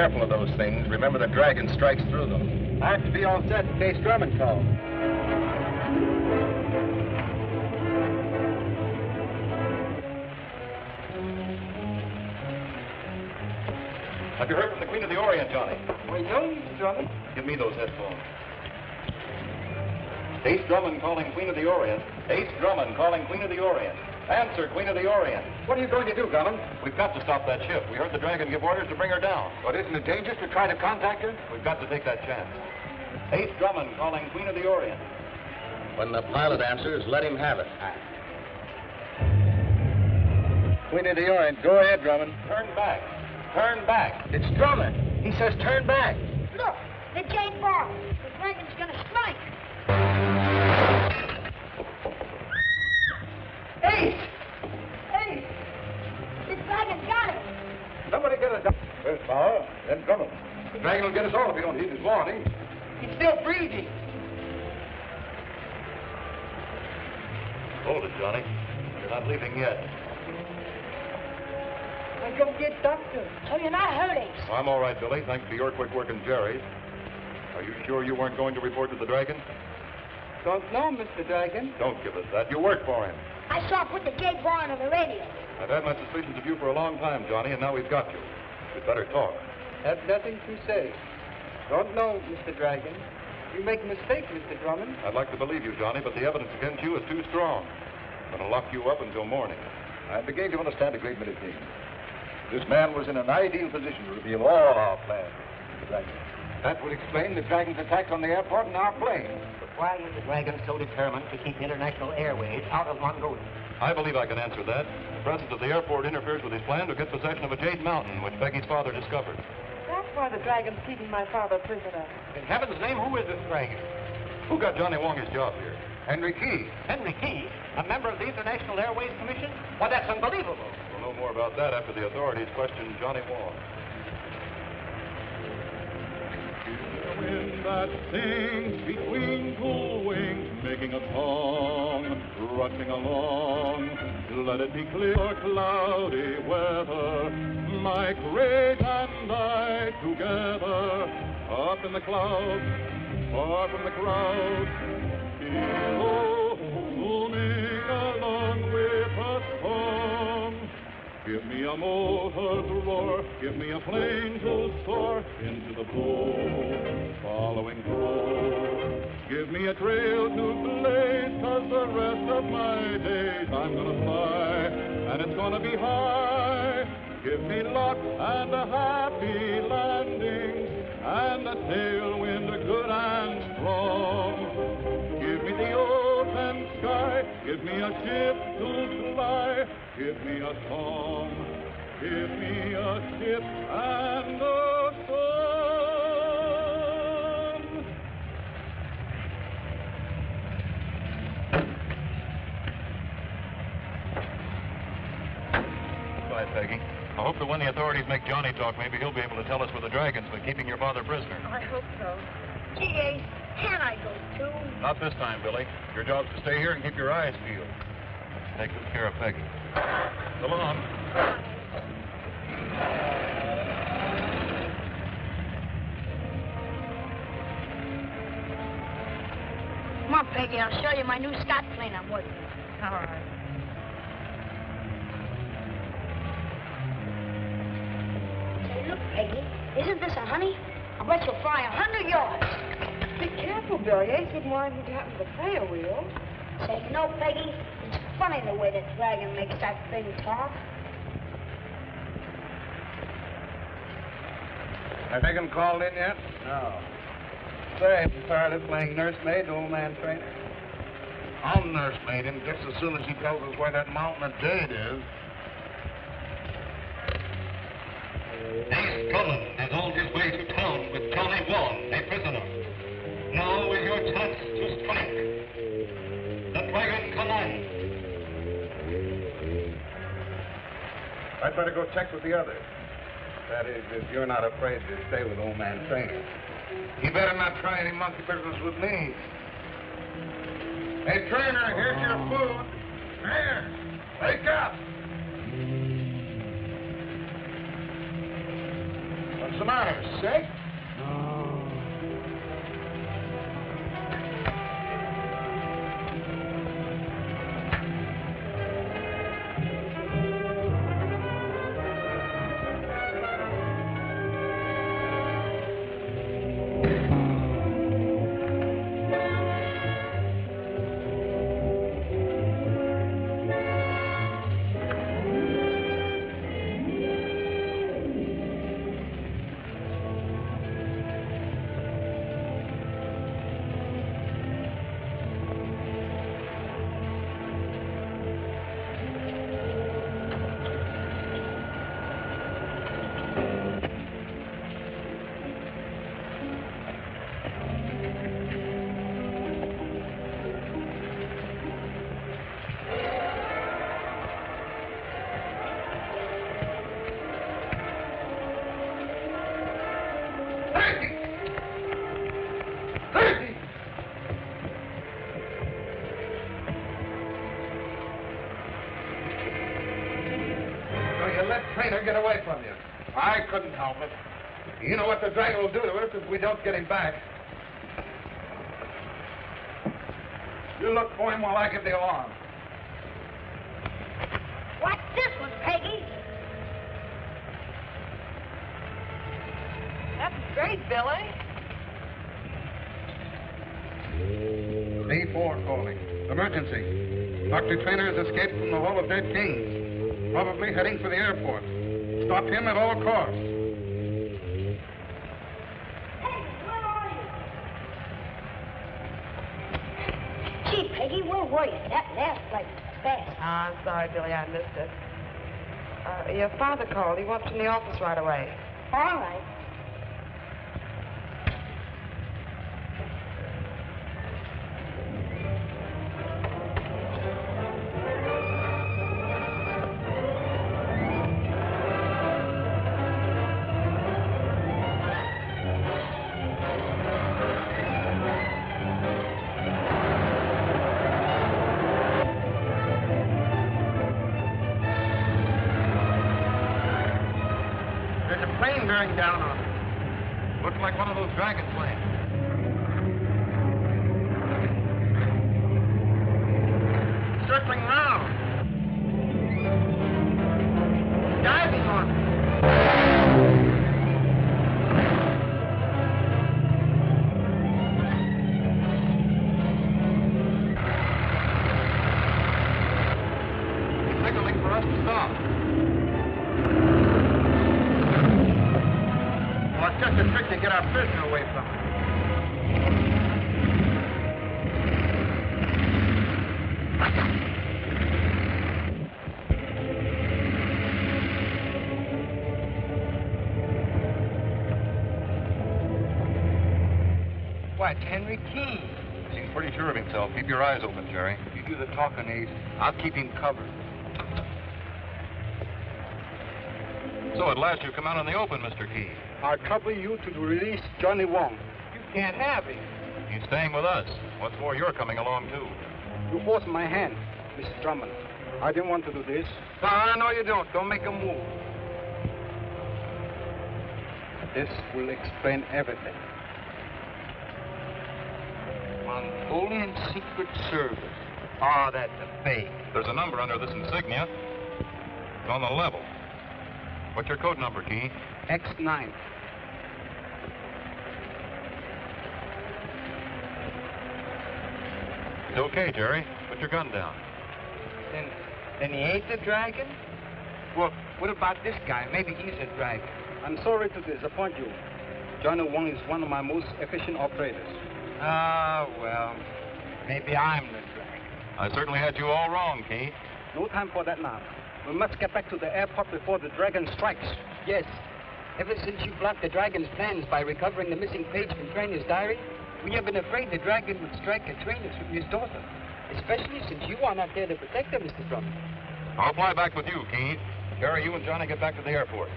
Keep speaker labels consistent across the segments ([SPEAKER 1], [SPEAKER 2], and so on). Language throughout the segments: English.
[SPEAKER 1] careful of those things. Remember, the dragon strikes through them.
[SPEAKER 2] I have to be all set in case Drummond calls.
[SPEAKER 3] Have you heard from the Queen of the Orient, Johnny?
[SPEAKER 2] Well, no, Mr. Drummond.
[SPEAKER 3] Give me those headphones. Ace Drummond calling Queen of the Orient. Ace Drummond calling Queen of the Orient. Answer, Queen of the Orient.
[SPEAKER 2] What are you going to do, Drummond?
[SPEAKER 3] We've got to stop that ship. We heard the dragon give orders to bring her down.
[SPEAKER 2] But isn't it dangerous to try to contact her?
[SPEAKER 3] We've got to take that chance. Ace Drummond calling Queen of the Orient.
[SPEAKER 1] When the pilot answers, let him have it.
[SPEAKER 2] Queen of the Orient, go ahead, Drummond.
[SPEAKER 3] Turn back. Turn back.
[SPEAKER 2] It's Drummond. He says turn back.
[SPEAKER 4] Look, the gate bar. The dragon's gonna strike.
[SPEAKER 2] Ace!
[SPEAKER 4] Hey, the dragon got it.
[SPEAKER 2] Somebody get us. First power, then Drummond. The dragon will get us all if we don't heed his warning. He's still breathing.
[SPEAKER 3] Hold it, Johnny. You're not leaving yet.
[SPEAKER 2] I go get Doctor.
[SPEAKER 4] So you're not hurt, Ace.
[SPEAKER 3] I'm all right, Billy, thanks to your quick work and Jerry's. Are you sure you weren't going to report to the dragon?
[SPEAKER 2] Don't know, Mr. Dragon.
[SPEAKER 3] Don't give us that. You work for him.
[SPEAKER 4] I saw him put the gate bar on the radio.
[SPEAKER 3] I've had my suspicions of you for a long time, Johnny, and now we've got you. We'd better talk.
[SPEAKER 2] Have nothing to say. Don't know, Mr. Dragon. You make a mistake, Mr. Drummond.
[SPEAKER 3] I'd like to believe you, Johnny, but the evidence against you is too strong. I'm going to lock you up until morning.
[SPEAKER 5] I begin to understand a great many things. This man was in an ideal position to reveal all our plans, Mr. Dragon.
[SPEAKER 2] That would explain the Dragon's attack on the airport and our plane.
[SPEAKER 6] But why was the Dragon so determined to keep international airways out of Mongolia?
[SPEAKER 3] I believe I can answer that. The presence of the airport interferes with his plan to get possession of a jade mountain, which Peggy's father discovered.
[SPEAKER 7] That's why the Dragon's keeping my father prisoner.
[SPEAKER 3] In heaven's name, who is this dragon? Who got Johnny Wong his job here?
[SPEAKER 2] Henry Key.
[SPEAKER 6] Henry Key, a member of the International Airways Commission? Why, that's unbelievable.
[SPEAKER 3] We'll know more about that after the authorities question Johnny Wong.
[SPEAKER 8] The wind that sings between two wings, making a song, rushing along. Let it be clear or cloudy weather, my crate and I together, up in the clouds, far from the crowd. Below, zooming along with a song. Give me a motor to roar, give me a plane to soar into the blue, following through. Give me a trail to blaze, 'cause the rest of my days I'm gonna fly, and it's gonna be high. Give me luck and a happy landing, and a tailwind good and strong. Give me the open sky, give me a ship to fly, give me a song, give me a ship and a song.
[SPEAKER 3] Bye, Peggy. I hope that when the authorities make Johnny talk, maybe he'll be able to tell us where the dragon's been keeping your father prisoner.
[SPEAKER 7] I hope so.
[SPEAKER 4] Gee, Ace, can I go too?
[SPEAKER 3] Not this time, Billy. Your job's to stay here and keep your eyes peeled. Take good care of Peggy. So long.
[SPEAKER 4] Come on, Peggy, I'll show you my new scout plane I'm working on.
[SPEAKER 7] All right.
[SPEAKER 4] Say, look, Peggy, isn't this a honey? I bet you'll fly 100 yards.
[SPEAKER 7] Be careful, Billy. Ace wouldn't want him to happen to play a wheel.
[SPEAKER 4] Say, you know, Peggy, it's funny the way the dragon makes that thing talk.
[SPEAKER 2] Have Megan called in yet? No. Say, I'm tired of playing nursemaid to old man Trainer.
[SPEAKER 1] I'll nursemaid him just as soon as he tells us where that mountain of jade is.
[SPEAKER 9] Ace Drummond has on his way to town with Johnny Wong, a prisoner. Now is your chance to strike. The dragon commands.
[SPEAKER 2] I'd better go check with the others. That is, if you're not afraid to stay with old man Trainer.
[SPEAKER 1] He better not try any monkey business with me. Hey, Trainer, here's your food. Here, wake up. What's the matter?
[SPEAKER 2] sick? Get away from you.
[SPEAKER 1] I couldn't help it.
[SPEAKER 2] You know what the dragon will do to us if we don't get him back. You look for him while I give the alarm.
[SPEAKER 4] Watch this one, Peggy.
[SPEAKER 7] That's great, Billy.
[SPEAKER 2] D4 calling. Emergency. Dr. Trainer has escaped from the Hall of Dead Kings. Probably heading for the airport. Stop him at all costs.
[SPEAKER 4] Gee, Peggy, where were you? That last flight was fast.
[SPEAKER 7] I'm sorry, Billy, I missed it. Your father called. He wants in the office right away.
[SPEAKER 4] All right.
[SPEAKER 1] Bearing down on it. Looks like one of those dragon planes. Circling round. Diving on it. Signaling for us to stop. Just a trick to get our prisoner away from it.
[SPEAKER 6] What, Henry Key?
[SPEAKER 3] Seems pretty sure of himself. Keep your eyes open, Jerry.
[SPEAKER 6] You do the talking, Ace. I'll keep him covered.
[SPEAKER 3] So at last you come out in the open, Mr. Key.
[SPEAKER 2] I trouble you to release Johnny Wong.
[SPEAKER 6] You can't have him.
[SPEAKER 3] He's staying with us. What's more, you're coming along, too.
[SPEAKER 2] You forced my hand, Mr. Drummond. I didn't want to do this.
[SPEAKER 6] No, you don't. Don't make a move.
[SPEAKER 2] This will explain everything.
[SPEAKER 6] Mongolian Secret Service. Oh, that's a fake.
[SPEAKER 3] There's a number under this insignia. It's on the level. What's your code number, Key?
[SPEAKER 2] X9.
[SPEAKER 3] It's okay, Jerry. Put your gun down.
[SPEAKER 6] Then he ain't the dragon? Well, what about this guy? Maybe he's a dragon.
[SPEAKER 2] I'm sorry to disappoint you. Johnny Wong is one of my most efficient operators.
[SPEAKER 6] Ah, well, maybe I'm the dragon.
[SPEAKER 3] I certainly had you all wrong, Key.
[SPEAKER 2] No time for that now. We must get back to the airport before the dragon strikes.
[SPEAKER 6] Yes. Ever since you blocked the dragon's plans by recovering the missing page from Trainer's diary, we have been afraid the dragon would strike at Trainer's with his daughter. Especially since you are not there to protect her, Mr. Drummond.
[SPEAKER 3] I'll fly back with you, Key. Jerry, you and Johnny get back to the airport.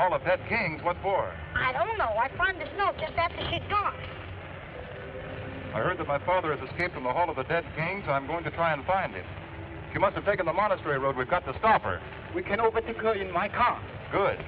[SPEAKER 3] Hall of Dead Kings? What for?
[SPEAKER 4] I don't know. I found this note just after she'd gone.
[SPEAKER 3] I heard that my father has escaped from the Hall of the Dead Kings. I'm going to try and find him. She must have taken the monastery road. We've got to stop her.
[SPEAKER 6] We can overtake her in my car.
[SPEAKER 3] Good.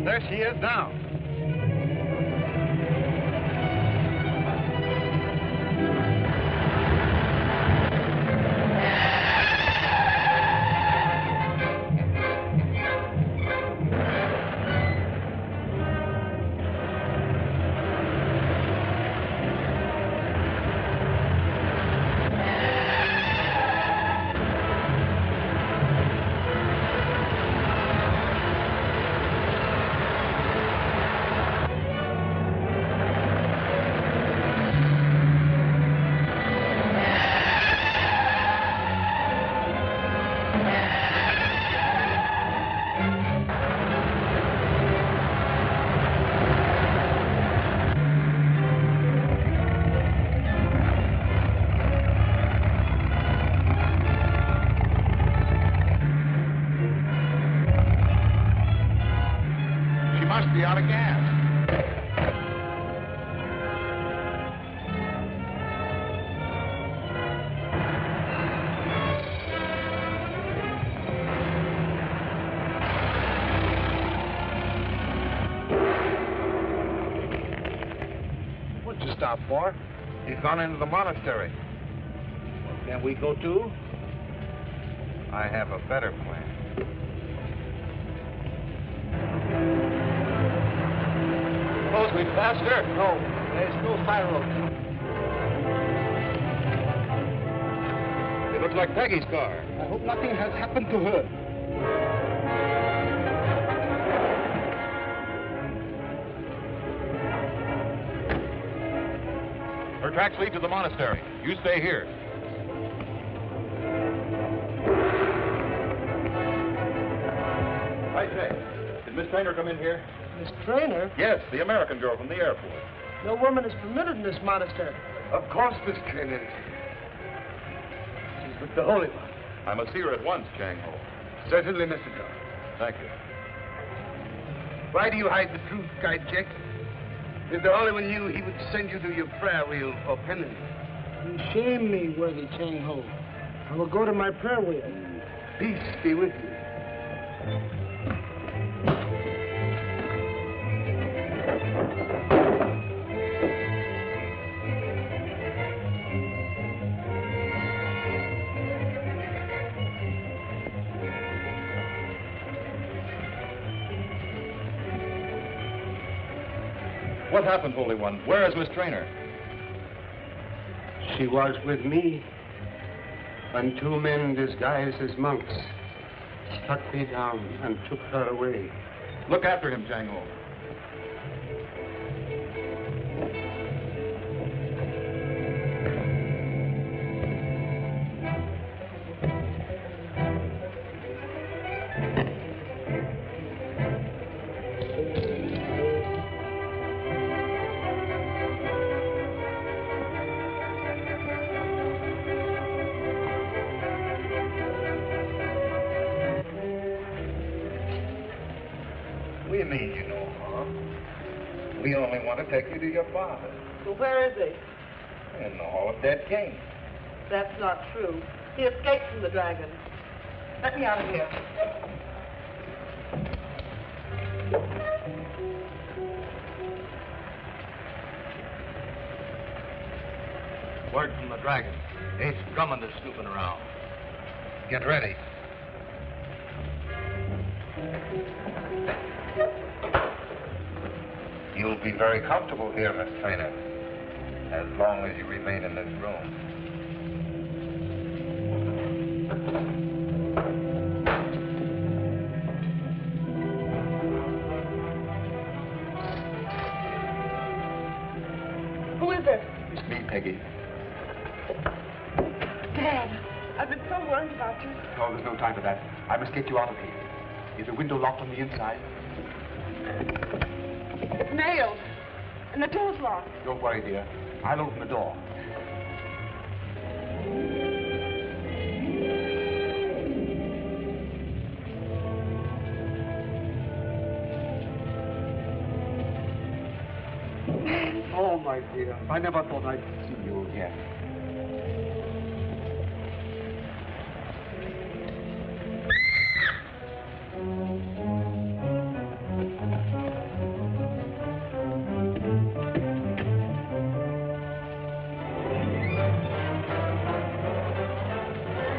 [SPEAKER 6] There she is now.
[SPEAKER 3] Be out of gas.
[SPEAKER 1] What'd you stop for? He's gone into the monastery. Well, can we go too?
[SPEAKER 3] I have a better plan.
[SPEAKER 6] Suppose we'd faster? No, there's no side road.
[SPEAKER 3] It looks like Peggy's car.
[SPEAKER 6] I hope nothing has happened to her.
[SPEAKER 3] Her tracks lead to the monastery. You stay here. I say, did Miss Trainer come in here?
[SPEAKER 10] Miss Trainer?
[SPEAKER 3] Yes, the American girl from the airport.
[SPEAKER 10] No woman is permitted in this monastery.
[SPEAKER 1] Of course, Miss Trainer. She's with the Holy One.
[SPEAKER 3] I must see her at once, Chang Ho.
[SPEAKER 1] Certainly, Mr. Drummond.
[SPEAKER 3] Thank you.
[SPEAKER 1] Why do you hide the truth, Guide Jack? If the Holy One knew, he would send you to your prayer wheel for penance.
[SPEAKER 10] You shame me, worthy Chang Ho. I will go to my prayer wheel.
[SPEAKER 1] Peace be with you.
[SPEAKER 3] What happened, Holy One? Where is Miss Trainer?
[SPEAKER 11] She was with me when two men disguised as monks struck me down and took her away.
[SPEAKER 3] Look after him, Chang Ho.
[SPEAKER 1] We mean you no harm. We only want to take you to your father
[SPEAKER 7] Well, where is he?
[SPEAKER 1] in the Hall of Dead Kings.
[SPEAKER 7] That's not true. He escaped from the dragon. Let me out of here.
[SPEAKER 1] Word from the dragon. Ace Drummond is snooping around. Get ready. You'll be very comfortable here, Miss Trainer, as long as you remain in this room.
[SPEAKER 7] Who is it?
[SPEAKER 3] It's me, Peggy.
[SPEAKER 7] Dad. I've been so worried about you.
[SPEAKER 12] Oh, there's no time for that. I must get you out of here. Is the window locked on the inside?
[SPEAKER 7] It's nailed. And the door's locked.
[SPEAKER 12] Don't worry, dear. I'll open the door. Oh, my dear. I never thought I'd see you again.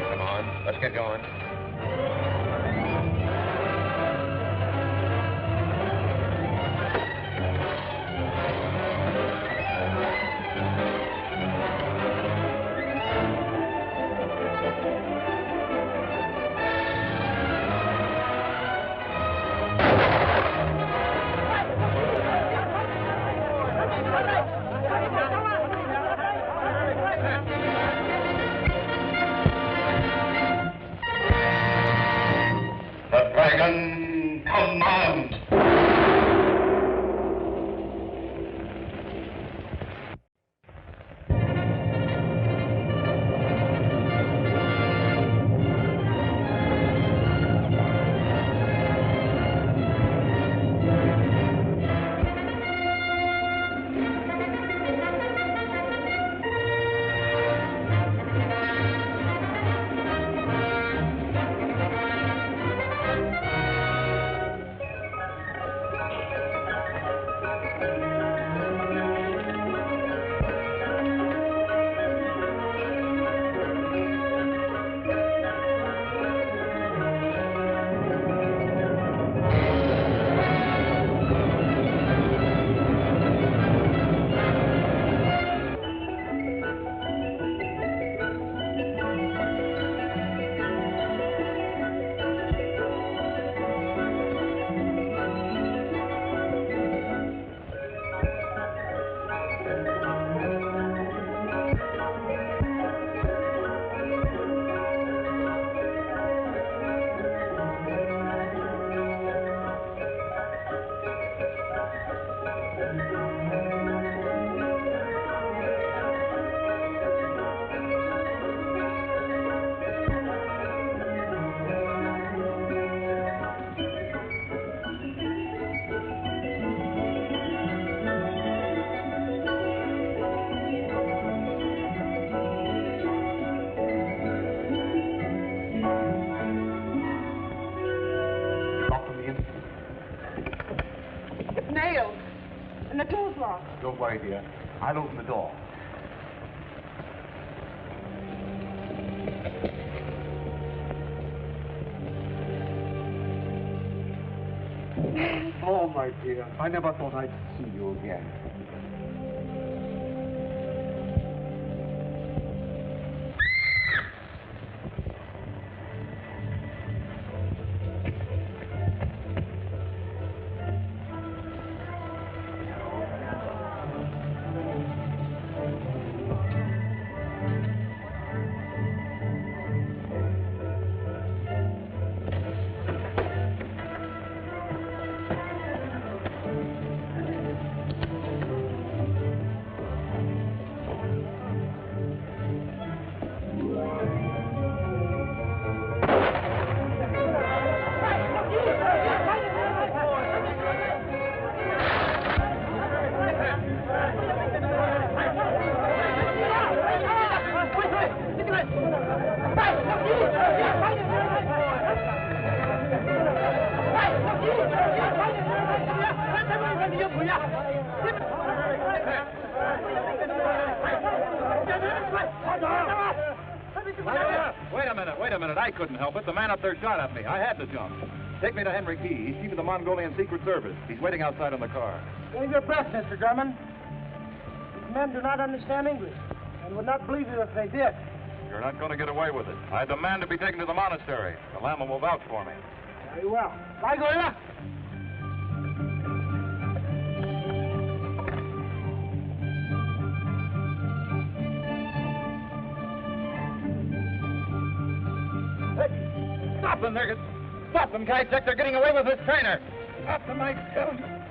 [SPEAKER 3] Come on, let's get going.
[SPEAKER 9] The dragon commands.
[SPEAKER 7] Nailed. And the door's locked.
[SPEAKER 12] Don't worry, dear. I'll open the door. Oh, my dear. I never thought I'd see you again.
[SPEAKER 3] Wait a minute. I couldn't help it. The man up there shot at me. I had to jump. Take me to Henry Key. He's chief of the Mongolian Secret Service. He's waiting outside on the car.
[SPEAKER 10] Save your breath, Mr. Drummond. These men do not understand English and would not believe you if they did.
[SPEAKER 3] You're not going to get away with it. I demand to be taken to the monastery. The Lama will vouch for me.
[SPEAKER 10] Very well. Bye, Gorilla.
[SPEAKER 2] them. Stop them, Guy Jack. They're getting away with this trainer. Stop them, I tell you.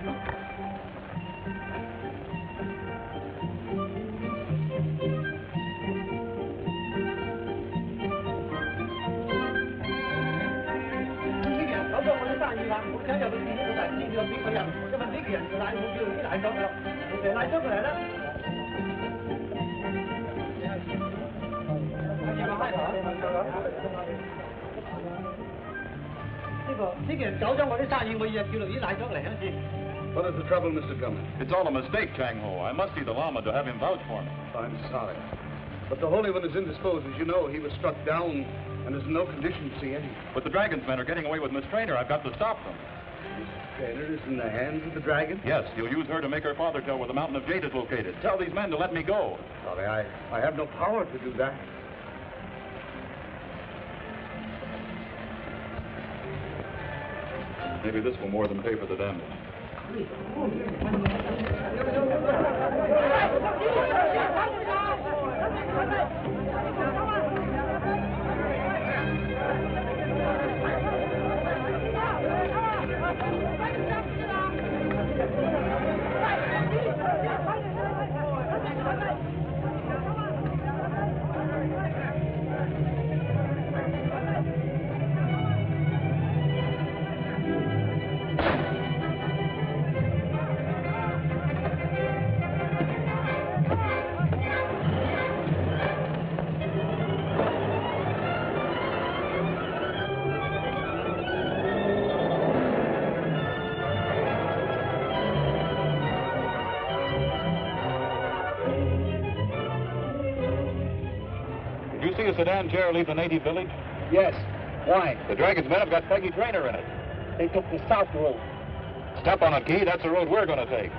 [SPEAKER 1] What is the trouble, Mr. Drummond?
[SPEAKER 8] It's all a mistake, Chang Ho. I must see the Lama to have him vouch for me.
[SPEAKER 1] I'm sorry. But the Holy One is indisposed. As you know, he was struck down and is in no condition to see anything.
[SPEAKER 8] But the Dragon's men are getting away with Miss Trainer. I've got to stop them.
[SPEAKER 1] Miss Trainer is in the hands of the Dragon?
[SPEAKER 8] Yes, he'll use her to make her father tell where the Mountain of Jade is located. Tell these men to let me go.
[SPEAKER 1] Sorry, I have no power to do that.
[SPEAKER 8] Maybe this will more than pay for the damage. Did you see a sedan chair leave the native village?
[SPEAKER 6] Yes. Why?
[SPEAKER 8] The Dragon's men have got Peggy Trainer in it.
[SPEAKER 6] They took the south road.
[SPEAKER 8] Step on it, Key. That's the road we're going to take.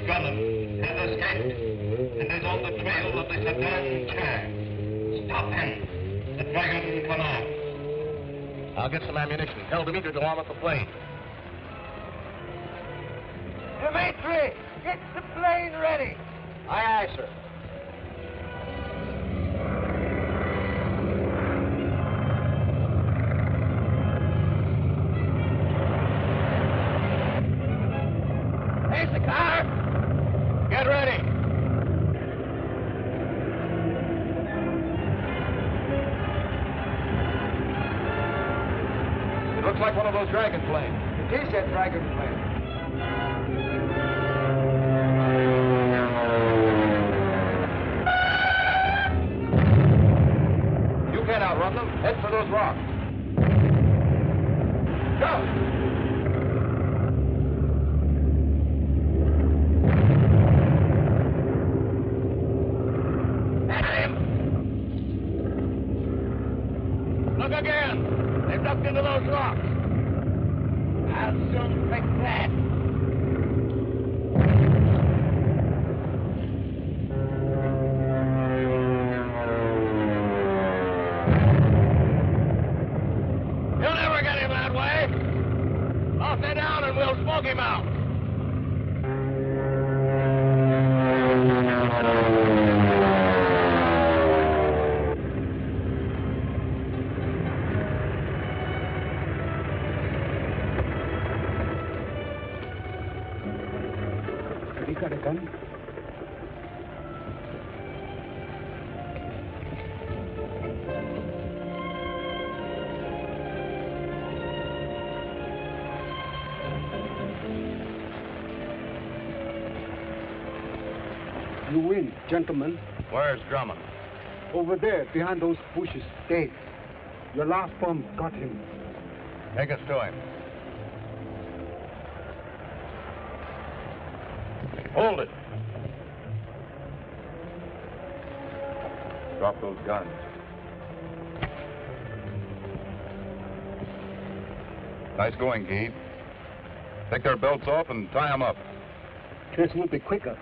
[SPEAKER 9] Drummond has escaped and is on the trail of the sedan chair. Stop him. The Dragon commands.
[SPEAKER 5] I'll get some ammunition. Tell Dimitri to arm up the plane.
[SPEAKER 1] Dimitri, get the plane ready.
[SPEAKER 5] Aye, aye, sir.
[SPEAKER 1] There's the car. Get ready.
[SPEAKER 5] It looks like one of those Dragon planes.
[SPEAKER 6] It is that Dragon plane.
[SPEAKER 5] You can't outrun them. Head for those rocks. Go!
[SPEAKER 1] Look again. They've ducked into those rocks. I'll soon fix that. You'll never get him that way. Off they down and we'll smoke him out.
[SPEAKER 6] Have you got a gun? You win, gentlemen.
[SPEAKER 3] Where's Drummond?
[SPEAKER 6] Over there, behind those bushes, dead. Your last bomb got him.
[SPEAKER 3] Take us to him. Hold it. Drop those guns. Nice going, Gee. Take their belts off and tie them up.
[SPEAKER 6] This will be quicker.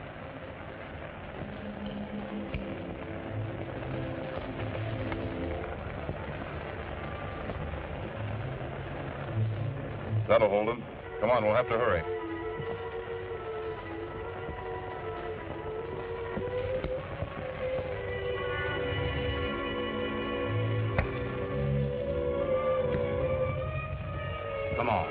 [SPEAKER 3] That'll hold him. Come on, we'll have to hurry. Come on.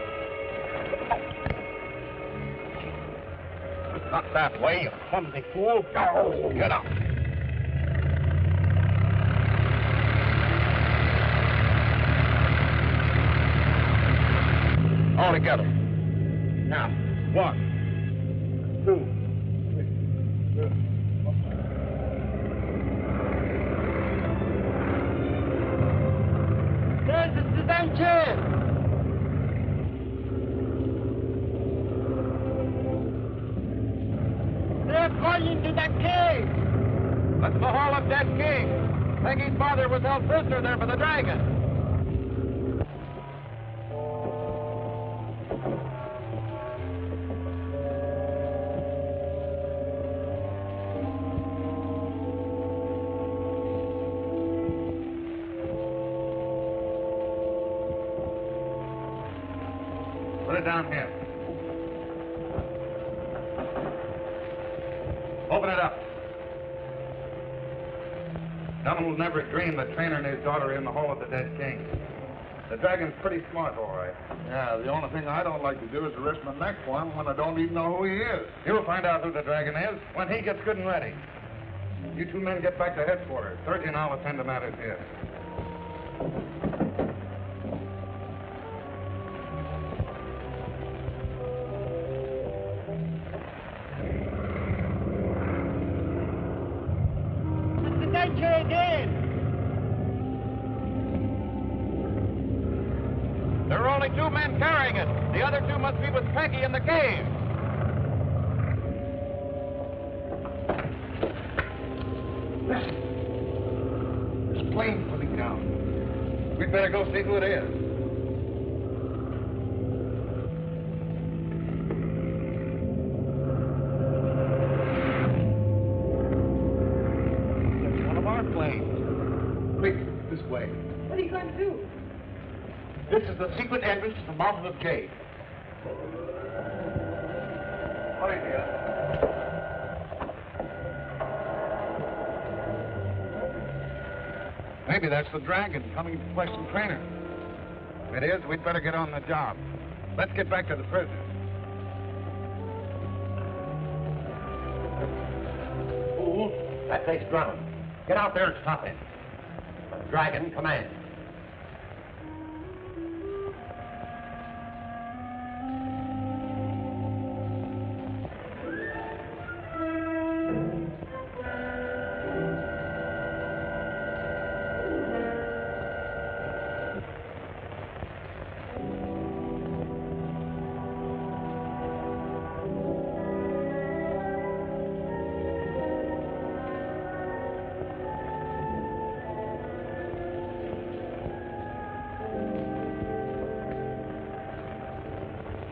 [SPEAKER 3] Not that way, you clumsy fool. Go, get up. All together. Now, 1, 2, 3.
[SPEAKER 10] There's the sedan chair. They're going into the cave.
[SPEAKER 3] That's the Hall of Dead Kings. Peggy's father was held prisoner there for the dragon. Put it down here. Open it up. Drummond will never dream that Trainer and his daughter are in the Hall of the Dead Kings. The dragon's pretty smart, all right.
[SPEAKER 5] Yeah, the only thing I don't like to do is to risk my neck for him when I don't even know who he is.
[SPEAKER 3] You'll find out who the dragon is when he gets good and ready. You two men get back to headquarters. Sergeant and I'll attend to matters here. There are only 2 men carrying it. The other 2 must be with Peggy in the cave.
[SPEAKER 2] Listen. This plane's coming down. We'd better go see who it is. That's one of our planes. Quick, this way.
[SPEAKER 10] What are you going to do?
[SPEAKER 2] This is the secret entrance to the mountain of jade. Hurry, dear. Maybe that's the dragon coming to question Trainer. If it is, we'd better get on the job. Let's get back to the prisoners.
[SPEAKER 13] Fool, that takes Drummond. Get out there and stop him. Dragon, command.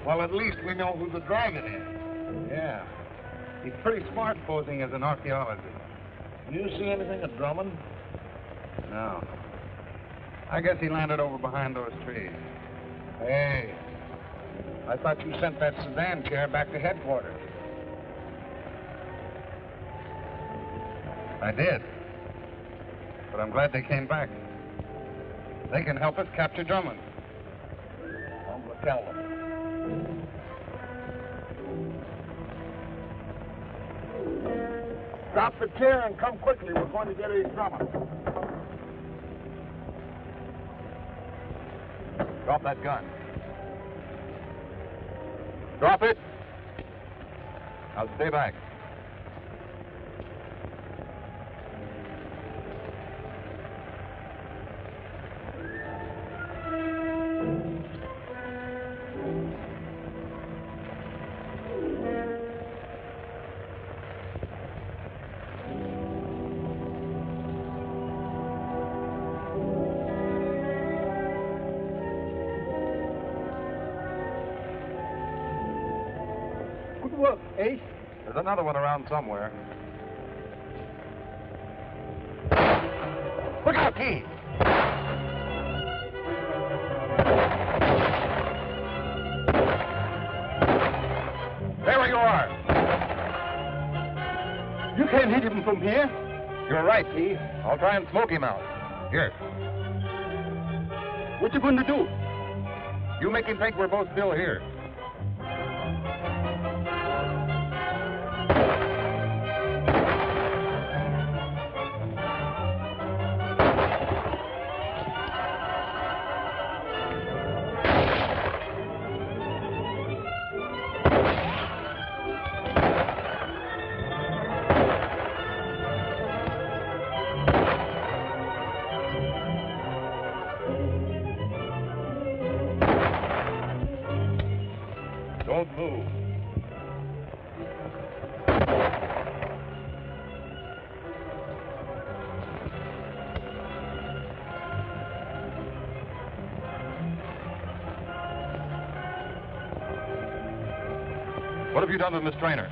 [SPEAKER 2] Well, at least we know who the dragon is. Yeah. He's pretty smart posing as an archaeologist. You see anything of Drummond? No. I guess he landed over behind those trees. Hey, I thought you sent that sedan chair back to headquarters. I did. But I'm glad they came back. They can help us capture Drummond. I'm going to tell them. Drop the chair and come quickly. We're going to get a Drummond.
[SPEAKER 3] Drop that gun. Drop it. Now stay back.
[SPEAKER 10] Look, Ace.
[SPEAKER 3] There's another one around somewhere.
[SPEAKER 2] Look out, Key!
[SPEAKER 10] can't hit him from here.
[SPEAKER 3] You're right, Key. I'll try and smoke him out. Here.
[SPEAKER 10] What you going to do?
[SPEAKER 3] You make him think we're both still here. Don't move. What have you done with Miss Traynor?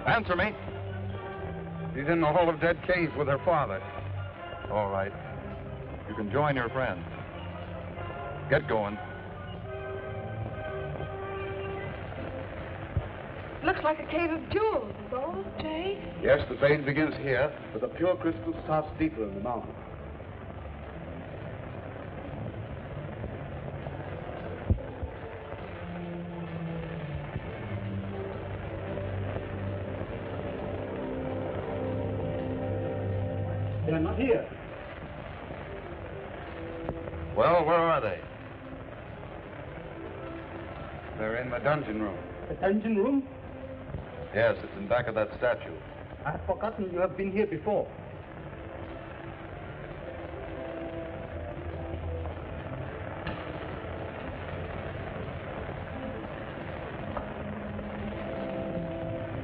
[SPEAKER 3] Answer me.
[SPEAKER 2] She's in the Hall of Dead Kings with her father.
[SPEAKER 3] All right. You can join your friends. Get going.
[SPEAKER 7] Looks like a cave of jewels, gold, Jay.
[SPEAKER 11] Yes, the vein begins here, but the pure crystal starts deeper in the mountain.
[SPEAKER 10] They're not here.
[SPEAKER 3] Well, where are they?
[SPEAKER 2] They're in the dungeon room.
[SPEAKER 10] The dungeon room?
[SPEAKER 3] Yes, it's in back of that statue.
[SPEAKER 10] I've forgotten you have been here before.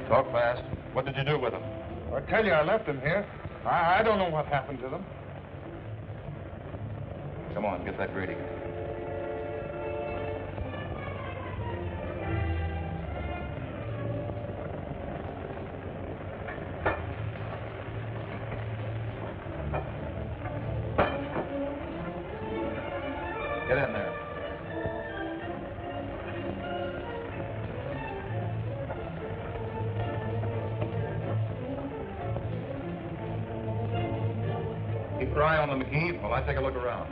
[SPEAKER 3] Talk fast. What did you do with them?
[SPEAKER 2] I tell you, I left them here. I don't know what happened to them.
[SPEAKER 3] Come on, get that greeting. Get in there. Keep your eye on them, McGee, while I take a look around.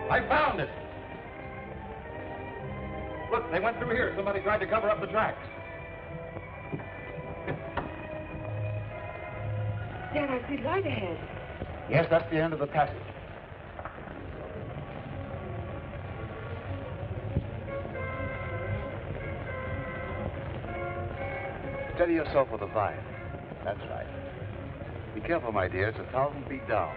[SPEAKER 3] I found it! Look, they went through here. Somebody tried to cover up the tracks.
[SPEAKER 7] Dad, I see light ahead.
[SPEAKER 11] Yes, that's the end of the passage. Steady yourself with the vine. That's right. Be careful, my dear. It's 1,000 feet down.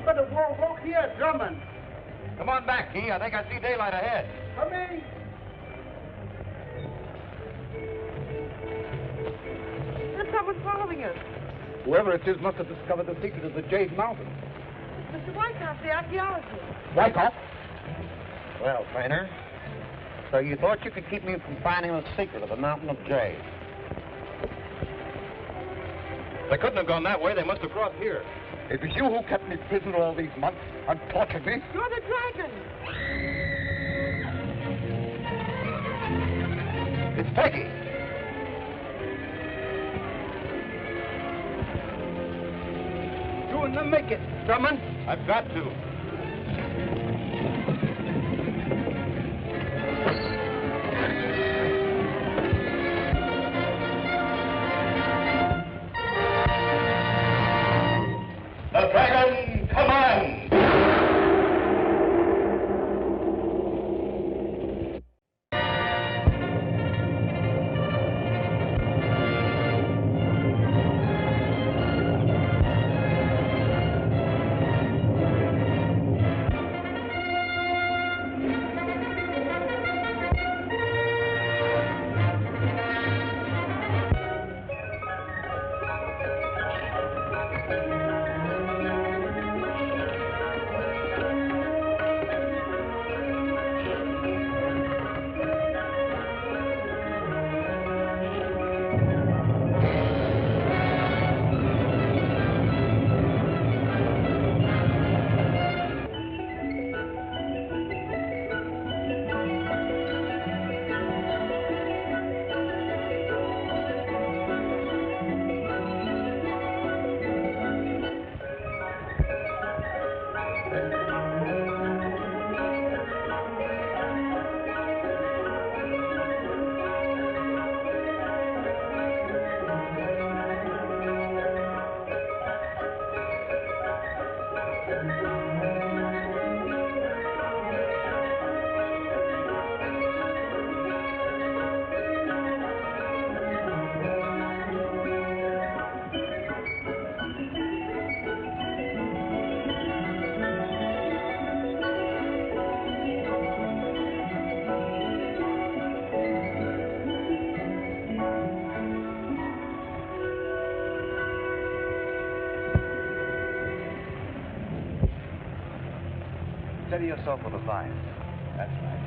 [SPEAKER 10] But a walk here, Drummond.
[SPEAKER 3] Come on back, Key. I think I see daylight ahead.
[SPEAKER 10] Come in.
[SPEAKER 7] There's someone following us.
[SPEAKER 11] Whoever it is must have discovered the secret of the Jade Mountain.
[SPEAKER 7] Mr. Wyckoff, the archaeologist.
[SPEAKER 11] Wyckoff?
[SPEAKER 13] Well, Traynor, so you thought you could keep me from finding the secret of the Mountain of Jade?
[SPEAKER 3] They couldn't have gone that way. They must have crossed here.
[SPEAKER 11] It was you who kept me prisoner all these months and tortured me.
[SPEAKER 7] You're the dragon.
[SPEAKER 3] It's Peggy.
[SPEAKER 10] You will not make it, Drummond.
[SPEAKER 3] I've got to. steady yourself with the vine. That's right.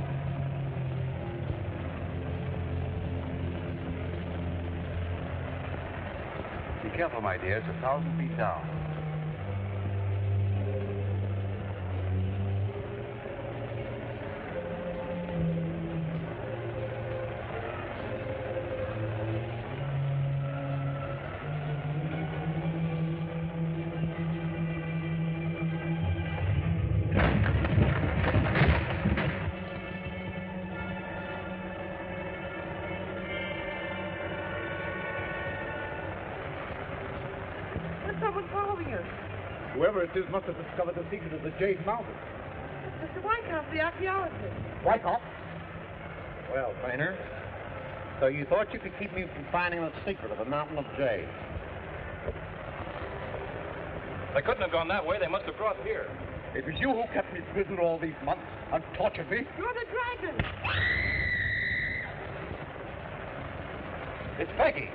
[SPEAKER 3] Be careful, my dear. It's 1,000 feet down.
[SPEAKER 2] Whoever it is must have discovered the secret of the Jade Mountain.
[SPEAKER 7] Mr. Wyckoff, the archaeologist.
[SPEAKER 13] Wyckoff?
[SPEAKER 2] Well, Trainer, so you thought you could keep me from finding the secret of the Mountain of Jade?
[SPEAKER 3] They couldn't have gone that way. They must have crossed here.
[SPEAKER 12] It was you who kept me prisoner all these months and tortured me.
[SPEAKER 7] You're the dragon.
[SPEAKER 3] It's Peggy.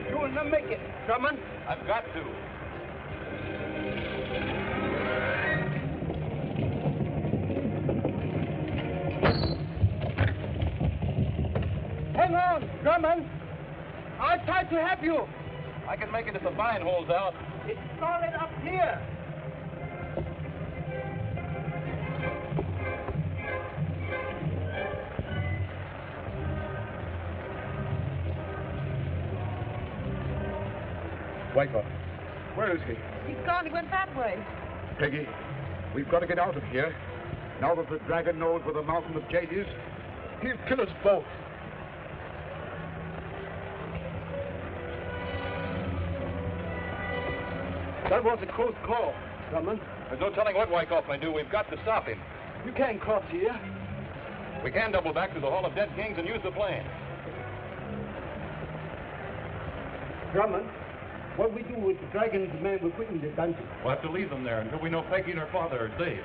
[SPEAKER 10] You will not make it, Drummond.
[SPEAKER 3] I've got to.
[SPEAKER 10] Hang on, Drummond. I'll try to help you.
[SPEAKER 3] I can make it if the vine holds out.
[SPEAKER 10] It's solid up here.
[SPEAKER 12] Wyckoff, where is he?
[SPEAKER 7] He's gone. He went that way.
[SPEAKER 12] Peggy, we've got to get out of here. Now that the dragon knows where the Mountain of Jade is, he'll kill us both.
[SPEAKER 10] That was a close call, Drummond.
[SPEAKER 3] There's no telling what Wyckoff may do. We've got to stop him.
[SPEAKER 10] You can't cross here.
[SPEAKER 3] We can double back to the Hall of Dead Kings and use the plane.
[SPEAKER 10] Drummond, what we do with the dragon and the man we're putting in the dungeon?
[SPEAKER 3] We'll have to leave them there until we know Peggy and her father are safe.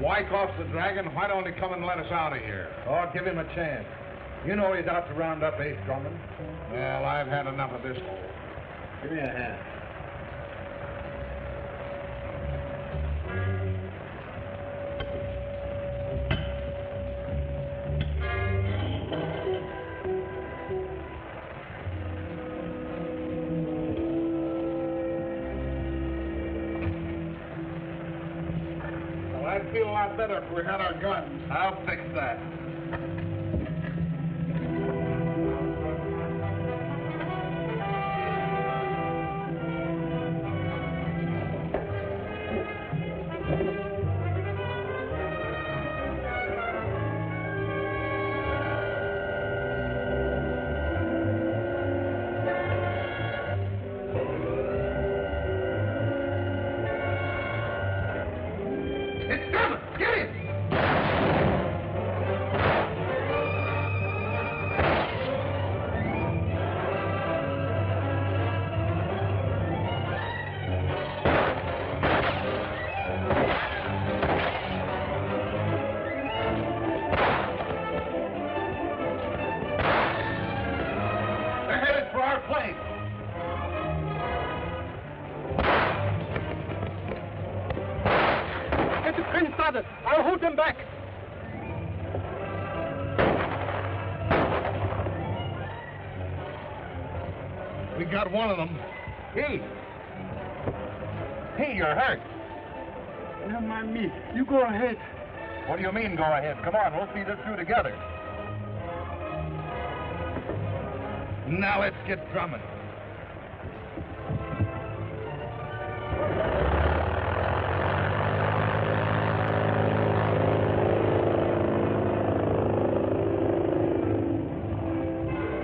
[SPEAKER 2] Wyckoff's the dragon. Why don't he come and let us out of here?
[SPEAKER 5] Oh, give him a chance. You know he's out to round up Ace Drummond.
[SPEAKER 2] Well, I've had enough of this.
[SPEAKER 5] Give me a hand.
[SPEAKER 2] Well, I'd feel a lot better if we had our guns. I'll fix that.
[SPEAKER 10] Get the train started. I'll hold them back.
[SPEAKER 2] We got one of them.
[SPEAKER 10] Hey.
[SPEAKER 3] Hey, you're hurt.
[SPEAKER 10] Never mind me. You go ahead.
[SPEAKER 3] What do you mean, go ahead? Come on, we'll see this through together.
[SPEAKER 2] Now let's get Drummond.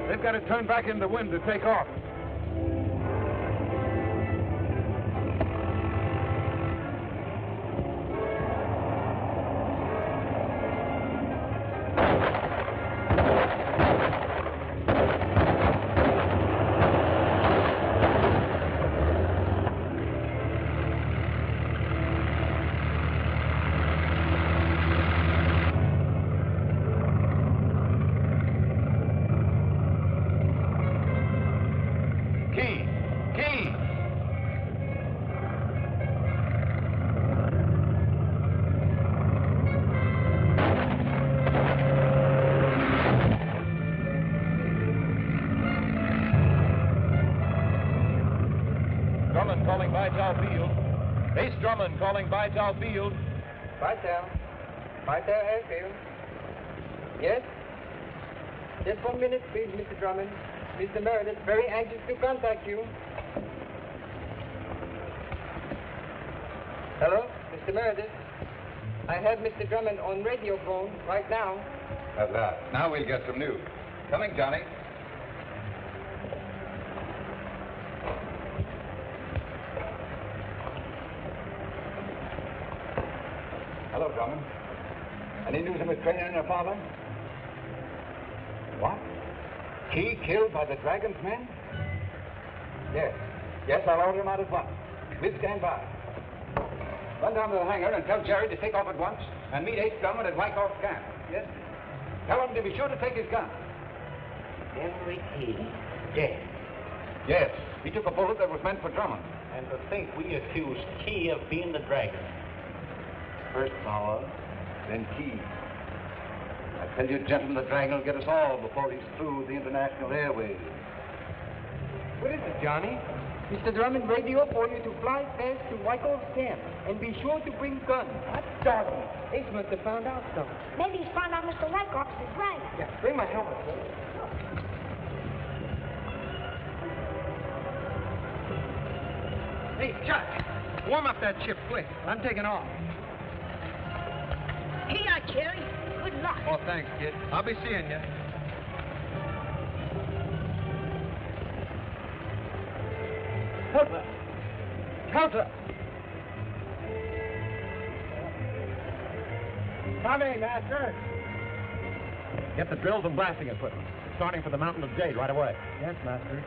[SPEAKER 12] They've got to turn back in the wind to take off.
[SPEAKER 3] Drummond calling Vital Field. Base Drummond calling Vital Field.
[SPEAKER 6] Vital Airfield. Yes? Just 1 minute, please, Mr. Drummond. Mr. Meredith, very anxious to contact you. Hello, Mr. Meredith. I have Mr. Drummond on radio phone right now.
[SPEAKER 2] At last. Now we'll get some news. Coming, Johnny. Hello, Drummond. Any news of Miss Trainer and her father? What? He killed by the Dragon's men? Yes. Yes, I'll order him out at once. We'll stand by. Run down to the hangar and tell Jerry to take off at once and meet Ace Drummond at Wyckoff's camp. Yes? Tell him to be sure to take his gun.
[SPEAKER 13] Henry Key, dead.
[SPEAKER 2] Yes. He took a bullet that was meant for Drummond.
[SPEAKER 13] And to think we accused Key of being the dragon. First Power,
[SPEAKER 2] Then Key. I tell you, gentlemen, the Dragon will get us all before he's through the international airways.
[SPEAKER 6] What is it, Johnny? Mr. Drummond radio for you to fly fast to Wyckoff's camp and be sure to bring guns. Hot doggy. Ace must have found out something.
[SPEAKER 4] Maybe he's found out Mr. Wyckoff's the dragon.
[SPEAKER 6] Yeah, bring my helmet, sir.
[SPEAKER 10] Hey, Chuck, warm up that ship quick. I'm taking off.
[SPEAKER 4] Here you are, Cherry. Good luck.
[SPEAKER 10] Oh, thanks, kid. I'll be seeing you. Helter! Helter! Coming, Master.
[SPEAKER 12] Get the drills and blasting equipment. Starting for the Mountain of Jade right away.
[SPEAKER 10] Yes, Master.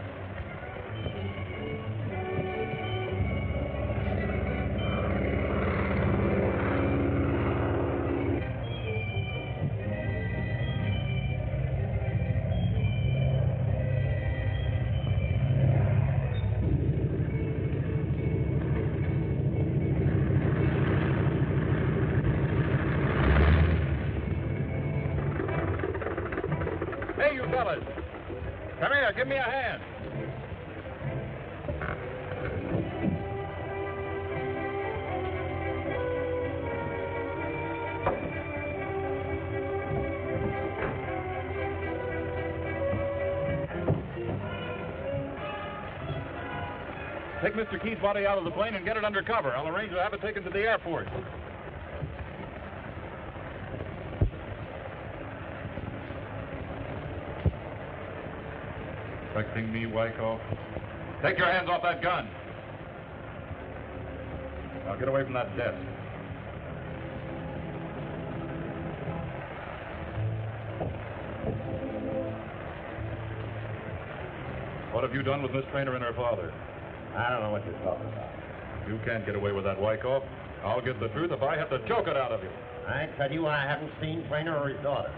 [SPEAKER 3] Hey, you fellas. Come here, give me a hand. Take Mr. Key's body out of the plane and get it under cover. I'll arrange to have it taken to the airport. Expecting me, Wyckoff? Take your hands off that gun. Now get away from that desk. What have you done with Miss Trainer and her father?
[SPEAKER 12] I don't know what you're talking about.
[SPEAKER 3] You can't get away with that, Wyckoff. I'll get the truth if I have to choke it out of you.
[SPEAKER 12] I tell you, I haven't seen Trainer or his daughter.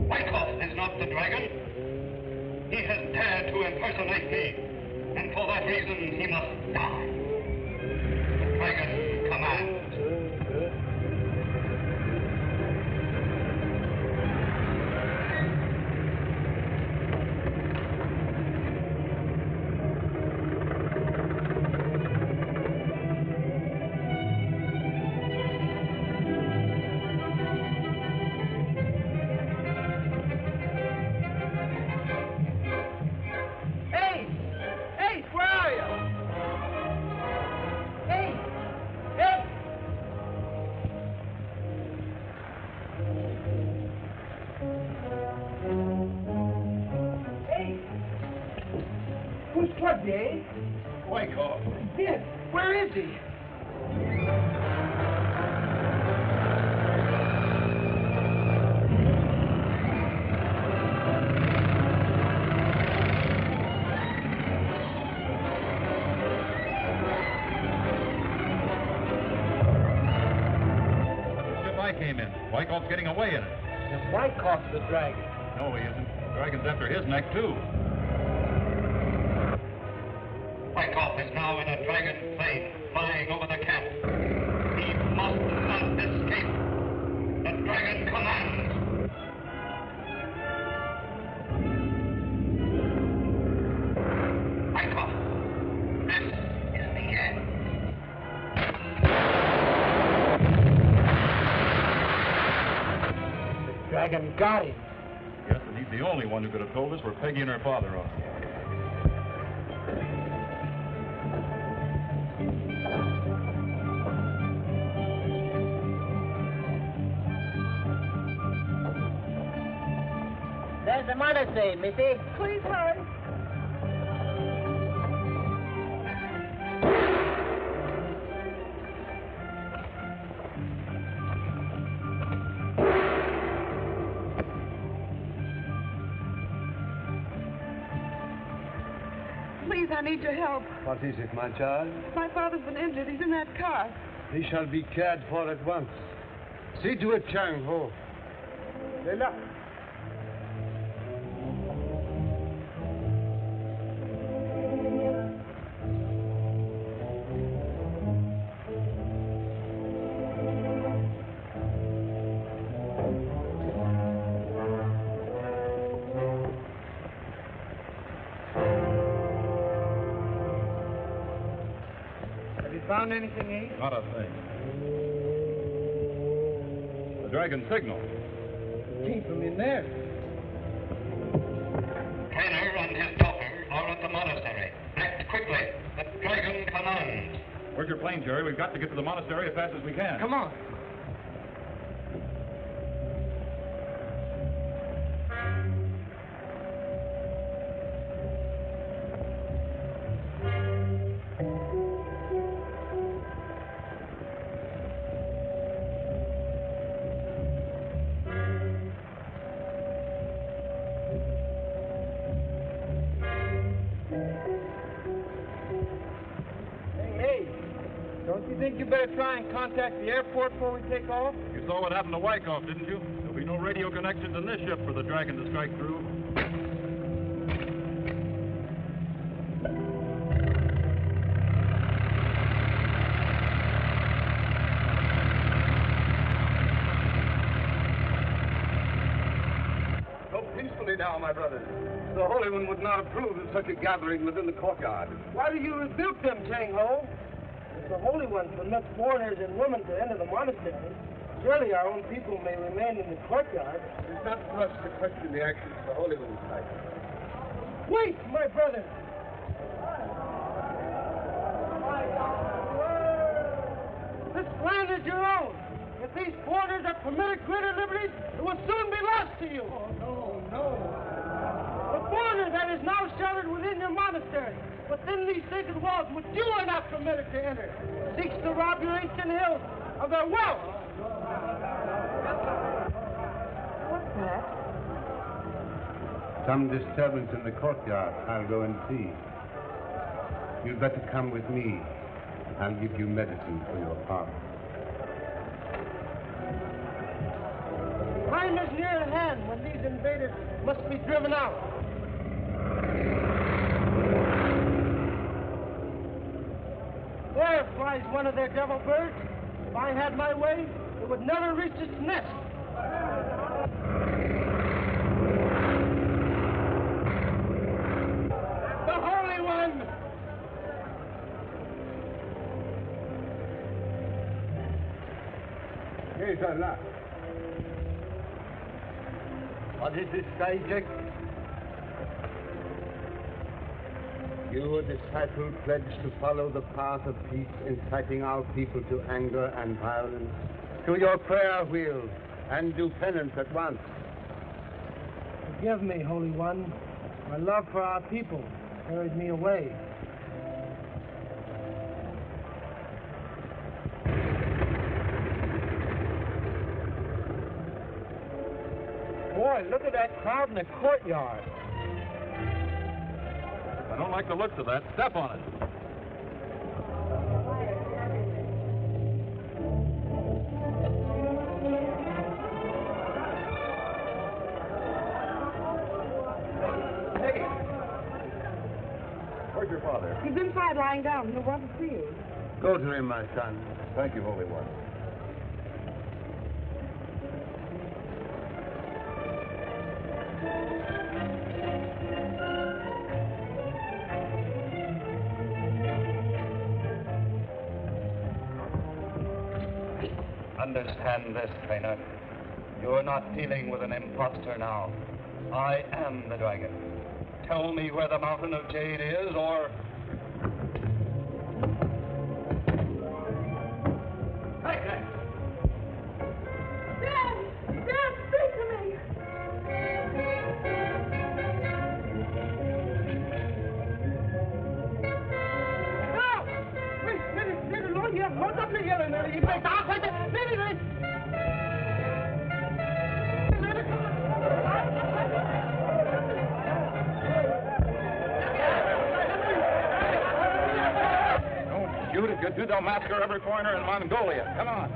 [SPEAKER 9] Wyckoff is not the dragon. He has dared to impersonate me, and for that reason he must die. The dragon commands.
[SPEAKER 10] eh?
[SPEAKER 2] Wyckoff.
[SPEAKER 10] Yes. Where is he?
[SPEAKER 3] The ship I came in. Wyckoff's getting away in it.
[SPEAKER 10] Then Wyckoff's the dragon.
[SPEAKER 3] No, he isn't. The dragon's after his neck, too.
[SPEAKER 9] Wyckoff is now in a dragon plane flying over the camp. He must not escape. The dragon commands. Wyckoff, this is the end.
[SPEAKER 10] The dragon got him.
[SPEAKER 3] Yes, and he's the only one who could have told us where Peggy and her father are.
[SPEAKER 10] There's the monastery, Missy.
[SPEAKER 7] Please hurry. Please, I need your help.
[SPEAKER 14] What is it, my child?
[SPEAKER 7] My father's been injured. He's in that car.
[SPEAKER 14] He shall be cared for at once. See to it, Chang Ho.
[SPEAKER 10] Leila.
[SPEAKER 6] Found anything, eh?
[SPEAKER 3] Not a thing. The dragon signal.
[SPEAKER 10] Came from in there.
[SPEAKER 9] Tanner and his daughter are at the monastery. Act quickly. The dragon commands.
[SPEAKER 3] Where's your plane, Jerry? We've got to get to the monastery as fast as we can.
[SPEAKER 10] Come on. Think you better try and contact the airport before we take off?
[SPEAKER 3] You saw what happened to Wyckoff, didn't you? There'll be no radio connections in this ship for the dragon to strike through.
[SPEAKER 1] Go peacefully now, my brothers. The Holy One would not approve of such a gathering within the courtyard.
[SPEAKER 10] Why do you rebuke them, Chang Ho? If the Holy One permits foreigners and women to enter the monastery, surely our own people may remain in the courtyard.
[SPEAKER 1] It is not for us to question the actions of the Holy One's sight.
[SPEAKER 10] Wait, my brother! This land is your own. If these foreigners are permitted greater liberties, it will soon be lost to you. Oh, no. The foreigner that is now sheltered within your monastery, within these sacred walls, which you are not permitted to enter, seeks to rob your ancient hills of their wealth.
[SPEAKER 7] What's that?
[SPEAKER 11] Some disturbance in the courtyard. I'll go and see. You'd better come with me. I'll give you medicine for your father.
[SPEAKER 10] Time is near at hand when these invaders must be driven out. There flies one of their devil birds. If I had my way, it would never reach its nest. The Holy One!
[SPEAKER 14] Yes, Allah. What is this, Jack? You, a disciple, pledged to follow the path of peace, inciting our people to anger and violence. To your prayer wheel, and do penance at once.
[SPEAKER 10] Forgive me, Holy One. My love for our people carried me away. Boy, look at that crowd in the courtyard.
[SPEAKER 3] I don't like the looks of that. Step on it.
[SPEAKER 7] Hey.
[SPEAKER 5] Where's your father?
[SPEAKER 7] He's inside lying down. He'll want to see you.
[SPEAKER 14] Go to him, my son.
[SPEAKER 5] Thank you, Holy One.
[SPEAKER 9] Understand this, trainer. You're not dealing with an impostor now. I am the dragon. Tell me where the Mountain of Jade is, or...
[SPEAKER 10] Dad! Dad, speak to me! No! Wait, Lord, you have hold up the yelling. You better talk with it.
[SPEAKER 3] Don't shoot if you do, they'll massacre every foreigner in Mongolia. Come on.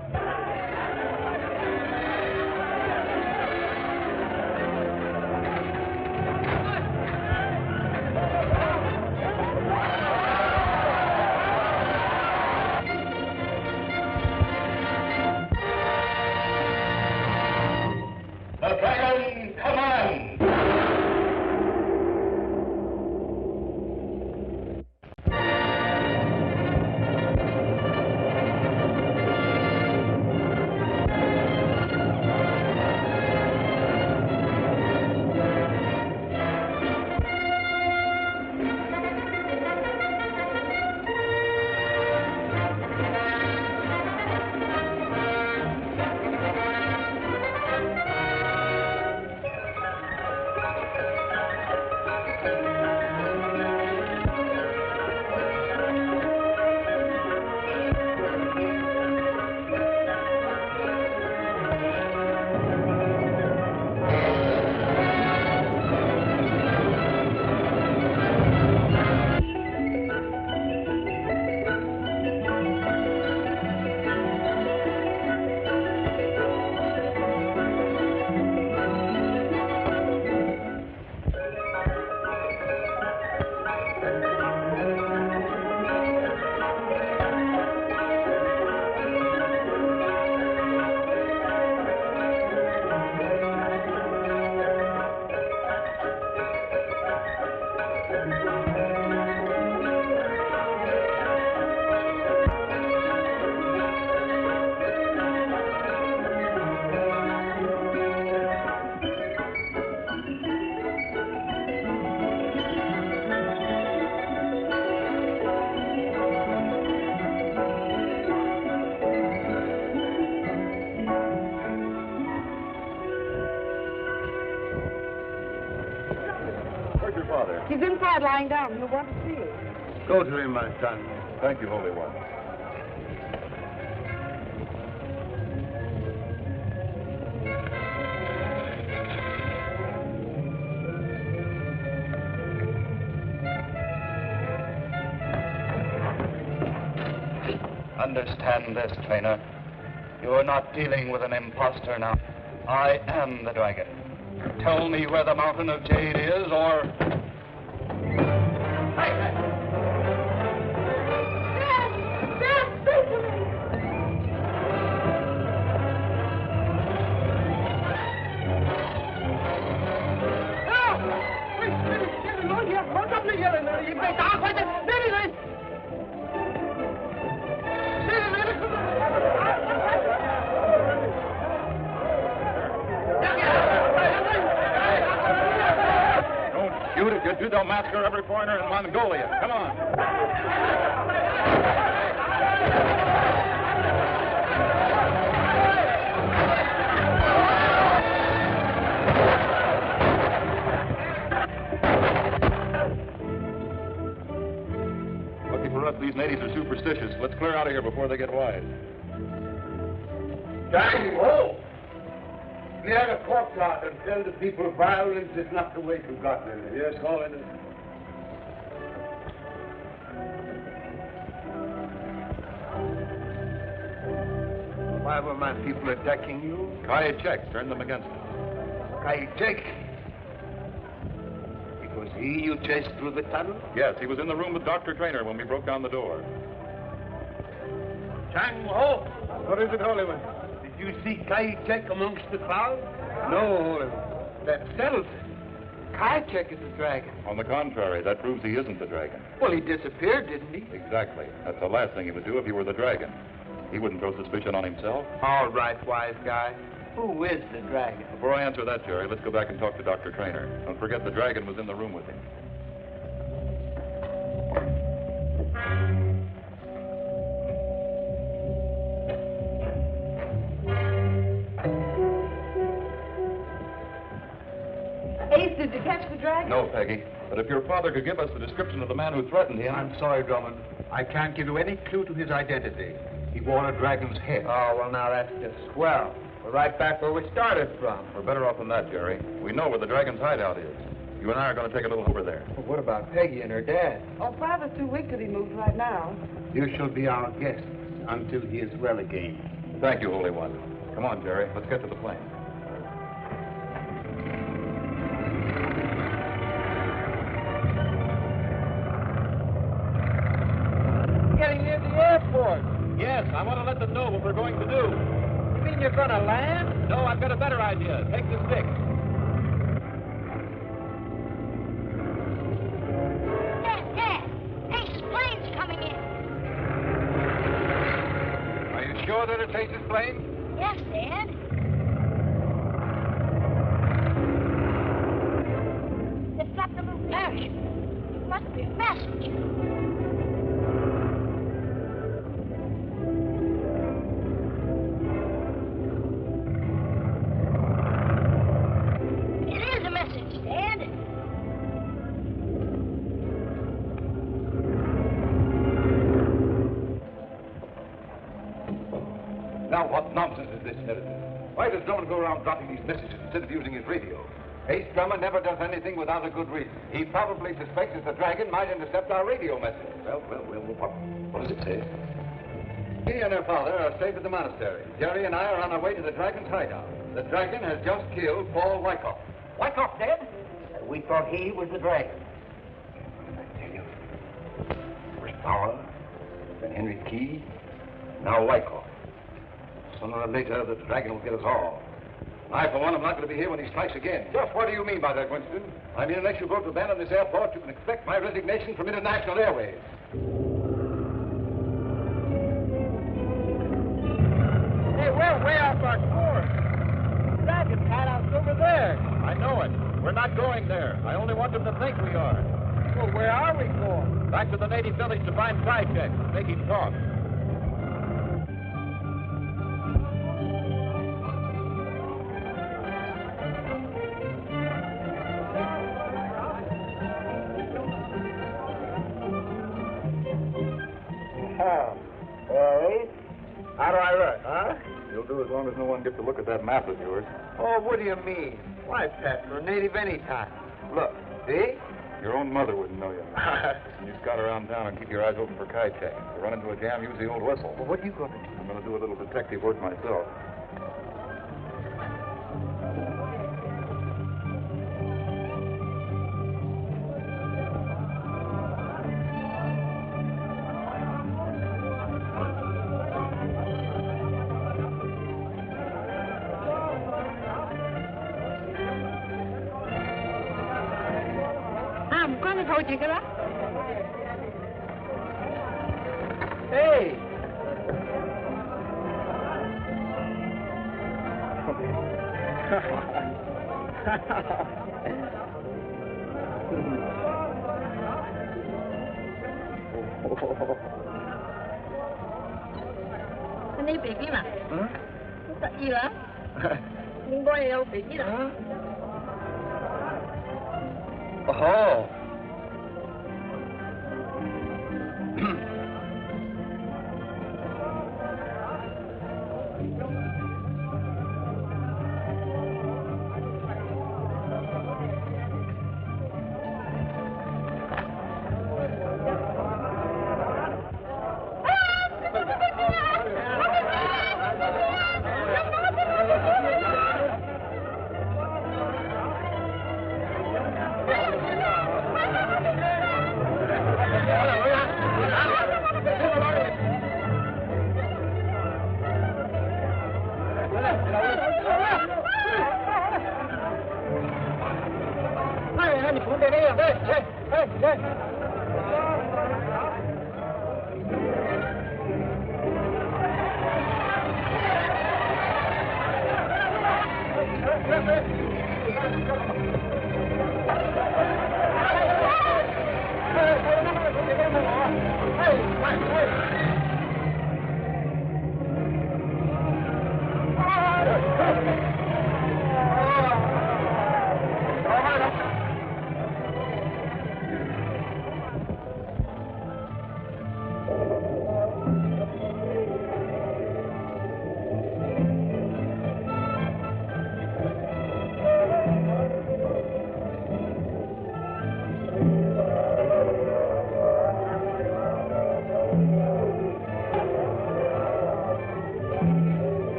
[SPEAKER 9] The dragon, come on!
[SPEAKER 5] Where's your father?
[SPEAKER 7] He's inside lying down. He'll want to see you.
[SPEAKER 14] Go to him, my son.
[SPEAKER 5] Thank you, Holy One.
[SPEAKER 9] Understand this, trainer. You're not dealing with an impostor now. I am the dragon. Tell me where the Mountain of Jade is, or...
[SPEAKER 10] Dad, speak to me! No! Wait, Lord, you have hold up the yelling. You better talk with it.
[SPEAKER 3] Shoot if you do, they'll massacre every foreigner in Mongolia. Come on. Lucky for us, these natives are superstitious. Let's clear out of here before they get wise.
[SPEAKER 10] Dang, whoa!
[SPEAKER 14] Clear the courtyard and tell the people violence is not the way to Godliness.
[SPEAKER 5] Yes, Holiness.
[SPEAKER 14] Why were my people attacking you?
[SPEAKER 3] Kai Chek turned them against us.
[SPEAKER 14] Kai Chek. It was he you chased through the tunnel?
[SPEAKER 3] Yes, he was in the room with Dr. Trainer when we broke down the door.
[SPEAKER 14] Chang Ho! What is it, Holy One? Did you see Kai Chek amongst the crowd? No, Holy One. That settles it. Kai Chek is the dragon.
[SPEAKER 3] On the contrary, that proves he isn't the dragon.
[SPEAKER 14] Well, he disappeared, didn't he?
[SPEAKER 3] Exactly. That's the last thing he would do if he were the dragon. He wouldn't throw suspicion on himself.
[SPEAKER 14] All right, wise guy. Who is the dragon?
[SPEAKER 3] Before I answer that, Jerry, let's go back and talk to Dr. Trainer. Don't forget the dragon was in the room with him.
[SPEAKER 7] Ace, did you catch the dragon?
[SPEAKER 3] No, Peggy. But if your father could give us the description of the man who threatened him...
[SPEAKER 12] I'm sorry, Drummond. I can't give you any clue to his identity. He wore a dragon's head.
[SPEAKER 14] Oh, well, now that's just swell. We're right back where we started from.
[SPEAKER 3] We're better off than that, Jerry. We know where the dragon's hideout is. You and I are going to take a little over there.
[SPEAKER 14] Well, what about Peggy and her dad?
[SPEAKER 7] Oh, Father's too weak to be moved right now.
[SPEAKER 14] You shall be our guest until he is well again.
[SPEAKER 3] Thank you, Holy One. Come on, Jerry. Let's get to the plane.
[SPEAKER 10] Getting near the airport.
[SPEAKER 3] Yes, I want to let them know what we're going to do.
[SPEAKER 10] You mean you're going to land?
[SPEAKER 3] No, I've got a better idea. Take the stick.
[SPEAKER 4] Dad, Ace's plane's coming in.
[SPEAKER 3] Are you sure that it's Ace's plane?
[SPEAKER 4] Yes, Dad. It's got the little parachute. It must be a message. It is a message, Dad.
[SPEAKER 5] Now, what nonsense is this, Sheridan? Why does Drummond go around dropping these messages instead of using his radio?
[SPEAKER 2] Ace Drummond never does anything without a good reason. He probably suspects that the dragon might intercept our radio message.
[SPEAKER 5] Well, what does it say?
[SPEAKER 2] He and her father are safe at the monastery. Jerry and I are on our way to the dragon's hideout. The dragon has just killed Paul Wyckoff.
[SPEAKER 13] Wyckoff dead? We thought he was the dragon.
[SPEAKER 5] I tell you, first Power, then Henry Key, now Wyckoff. Sooner or later, the dragon will get us all. I, for one, am not going to be here when he strikes again.
[SPEAKER 2] Just what do you mean by that, Winston?
[SPEAKER 5] I mean, unless you go to abandon this airport, you can expect my resignation from International Airways.
[SPEAKER 10] Hey, we're way off our course. The dragon's hideout's over there.
[SPEAKER 3] I know it. We're not going there. I only want them to think we are.
[SPEAKER 10] Well, where are we going?
[SPEAKER 3] Back to the native village to find Krychek. Make him talk.
[SPEAKER 14] How do I look, huh?
[SPEAKER 3] You'll do as long as no one gets a look at that map of yours.
[SPEAKER 14] Oh, what do you mean? Why, Pat, for a native anytime. Look, see?
[SPEAKER 3] Your own mother wouldn't know you. And you scout around town and keep your eyes open for Krychek. If you run into a jam, use the old whistle.
[SPEAKER 14] Well, what are you going to do?
[SPEAKER 3] I'm going to do a little detective work myself.
[SPEAKER 10] Hey!
[SPEAKER 4] Anh đi biệt đi mà. Thật gì đó? Không có gì đâu, biệt gì đâu.
[SPEAKER 14] Oh.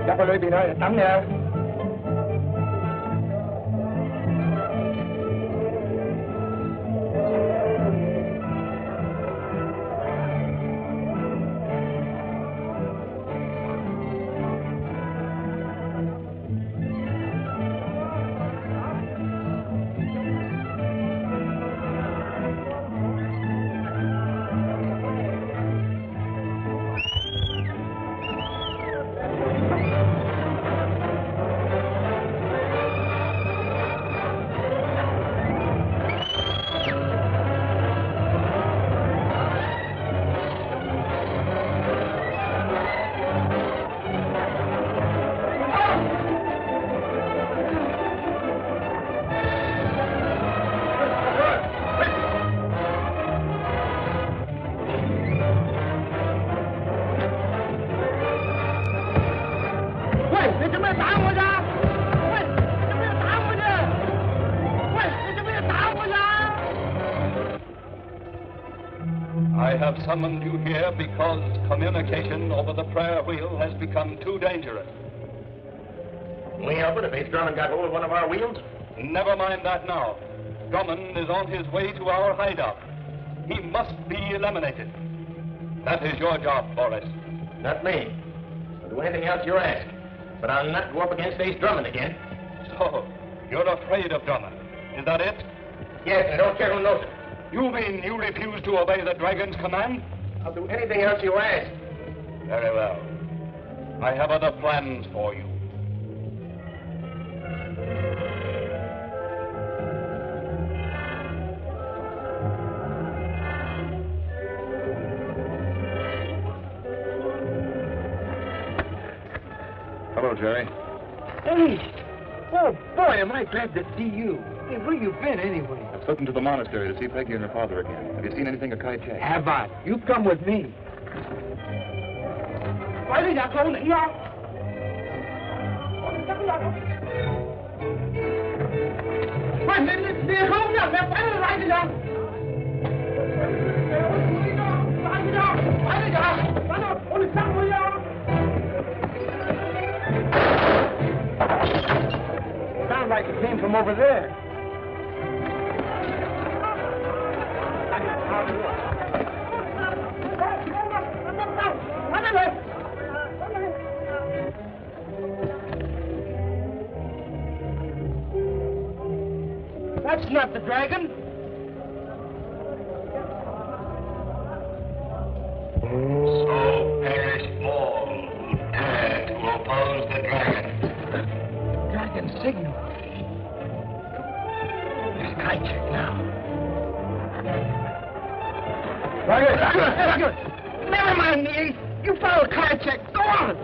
[SPEAKER 15] Chắc có lưới bị nơi tắm nha.
[SPEAKER 3] I have summoned you here because communication over the prayer wheel has become too dangerous.
[SPEAKER 13] Can we help it if Ace Drummond got hold of one of our wheels?
[SPEAKER 3] Never mind that now. Drummond is on his way to our hideout. He must be eliminated. That is your job, Boris.
[SPEAKER 13] Not me. I'll do anything else you ask. But I'll not go up against Ace Drummond again.
[SPEAKER 3] So, you're afraid of Drummond. Is that it?
[SPEAKER 13] Yes, I don't care who knows it.
[SPEAKER 3] You mean you refuse to obey the Dragon's command?
[SPEAKER 13] I'll do anything else you ask.
[SPEAKER 3] Very well. I have other plans for you.
[SPEAKER 12] Hello, Jerry.
[SPEAKER 10] Hey! Oh, boy, am I glad to see you. Hey, where you been, anyway?
[SPEAKER 12] I've slipped into the monastery to see Peggy and her father again. Have you seen anything of Kai Che?
[SPEAKER 10] Have I? You come with me. Sounds like it came from over there. That's not the dragon.
[SPEAKER 9] So perish all who dare to oppose the dragon.
[SPEAKER 10] Dragon signal. There's Kai Che now. Dragon! Never mind me. You follow Kai Che. Go on.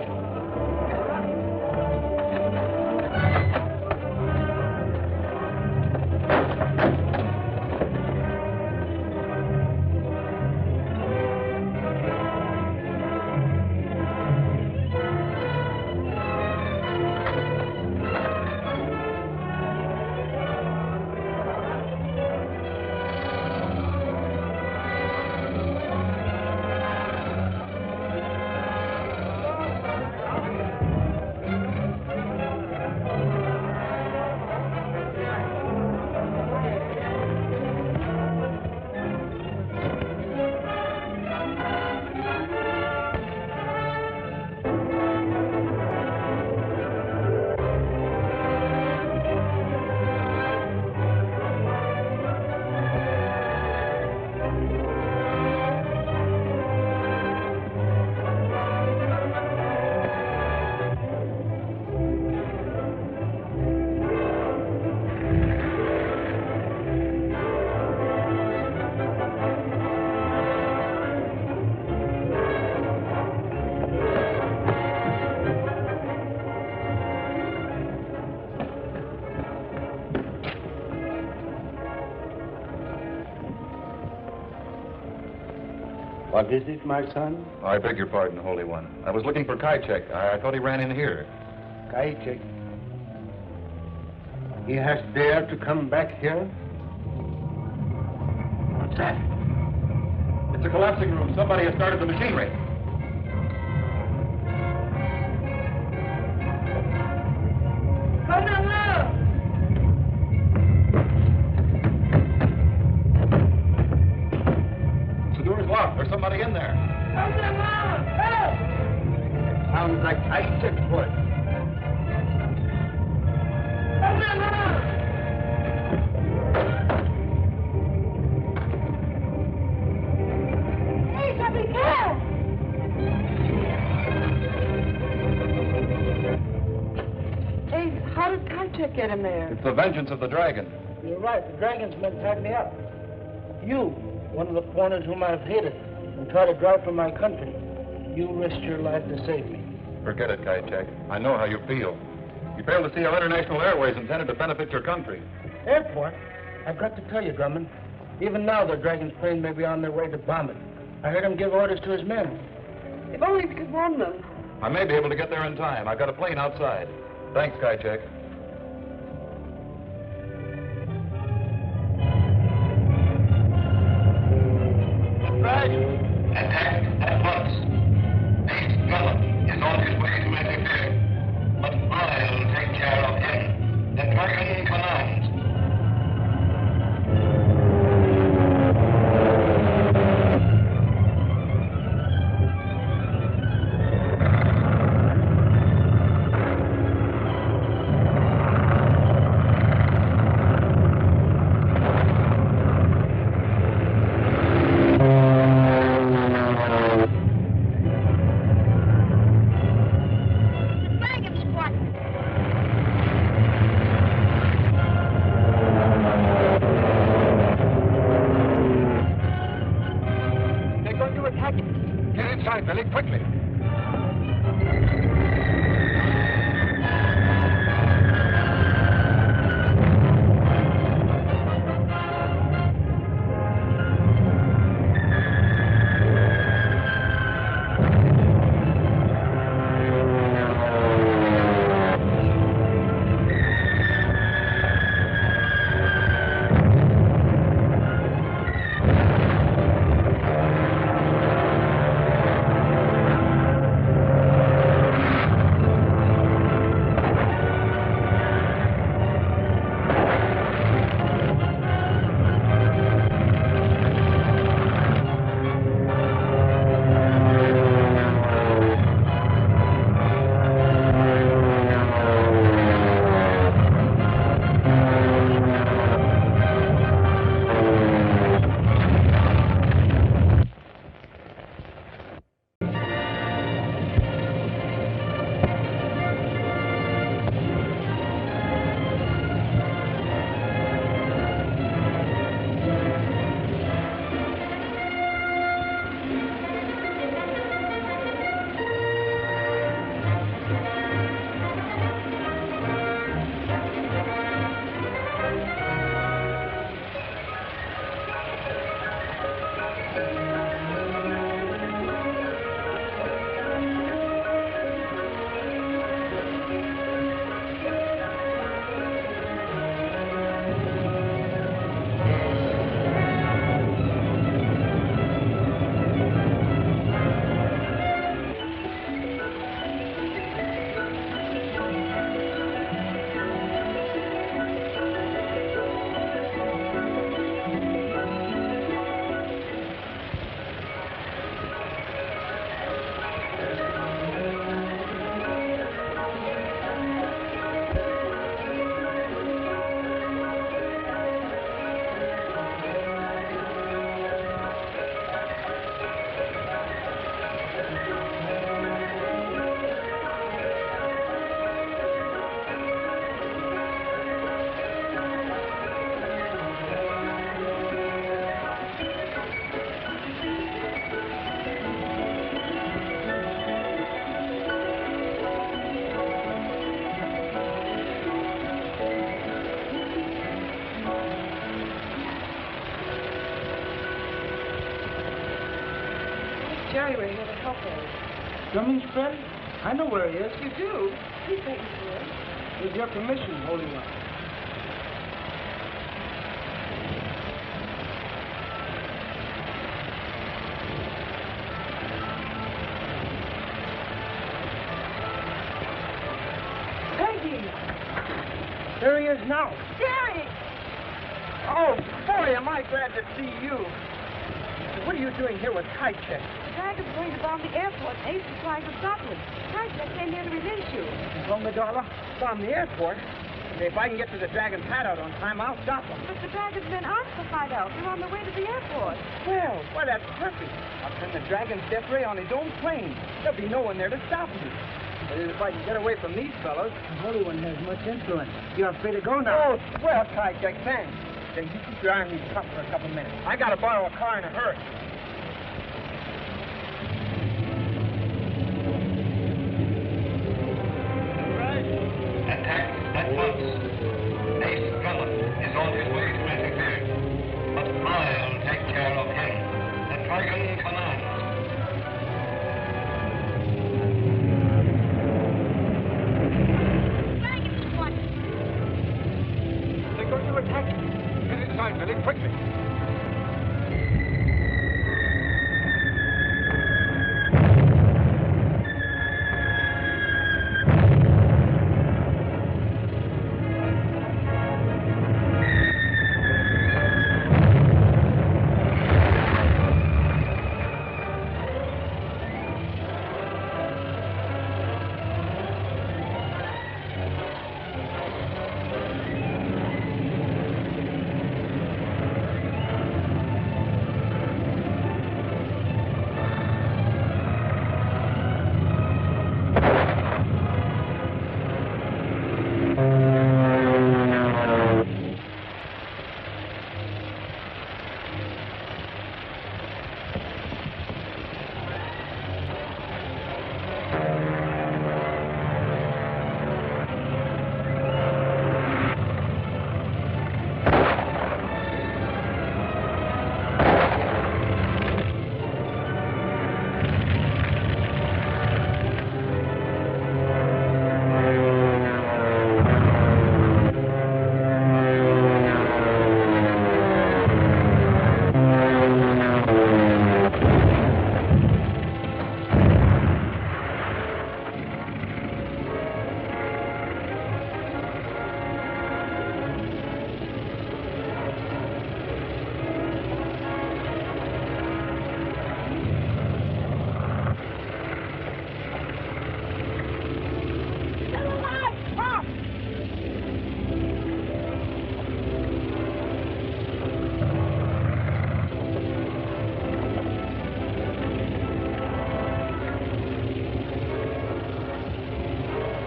[SPEAKER 14] What is it, my son?
[SPEAKER 3] I beg your pardon, Holy One. I was looking for Kajcek. I thought he ran in here.
[SPEAKER 14] Kajcek. He has dared to come back here?
[SPEAKER 3] What's that? It's a collapsing room. Somebody has started the machinery.
[SPEAKER 10] Come on,
[SPEAKER 3] The door's locked. There's somebody in there.
[SPEAKER 14] Sounds like Kajcek's voice.
[SPEAKER 10] Hey, somebody care!
[SPEAKER 7] Hey, how did Kajcek get in there?
[SPEAKER 3] It's the vengeance of the dragon.
[SPEAKER 10] You're right. The dragon's men tied me up. You, one of the foreigners whom I've hated and tried to drive from my country, you risked your life to save me.
[SPEAKER 3] Forget it, Kajcek. I know how you feel. You failed to see how International Airways intended to benefit your country.
[SPEAKER 10] Airport? I've got to tell you, Drummond. Even now, the dragon's plane may be on their way to bomb it. I heard him give orders to his men.
[SPEAKER 7] If only we could warn them.
[SPEAKER 3] I may be able to get there in time. I've got a plane outside. Thanks, Kajcek.
[SPEAKER 9] Right. Attack at once. Drummond is on his way to interfere, but I'll take care of him. The dragon commands.
[SPEAKER 3] Get inside, Billy, quickly.
[SPEAKER 7] Jerry were here to help us.
[SPEAKER 10] Drummond's friend? I know where he is.
[SPEAKER 7] You do? He's waiting for us.
[SPEAKER 10] With your permission, Holy One.
[SPEAKER 7] Peggy!
[SPEAKER 10] There he is now.
[SPEAKER 7] Jerry!
[SPEAKER 16] Oh, boy, am I glad to see you. What are you doing here with Kajek?
[SPEAKER 7] The dragon's going to bomb the airport. Ace is trying to stop him. Kajek came here to release you.
[SPEAKER 16] $1 bomb the airport. If I can get to the dragon's hideout on time, I'll stop him.
[SPEAKER 7] But the dragon's men aren't the hideout. They're on their way to the airport.
[SPEAKER 16] Well, why, that's perfect. I'll send the dragon's death ray on his own plane. There'll be no one there to stop me. But if I can get away from these fellows...
[SPEAKER 10] The Holy One has much influence. You're free to go now.
[SPEAKER 16] Oh, swell, Kajek, thanks. Then you keep your army cut for a couple minutes. I gotta borrow a car in a hurry.
[SPEAKER 9] Attack at once. Ace Drummond is on his way to interfere. But I'll take care of him. The dragon commands.
[SPEAKER 4] Dragon's what?
[SPEAKER 12] They're going to attack you. Get inside, Billy, quickly.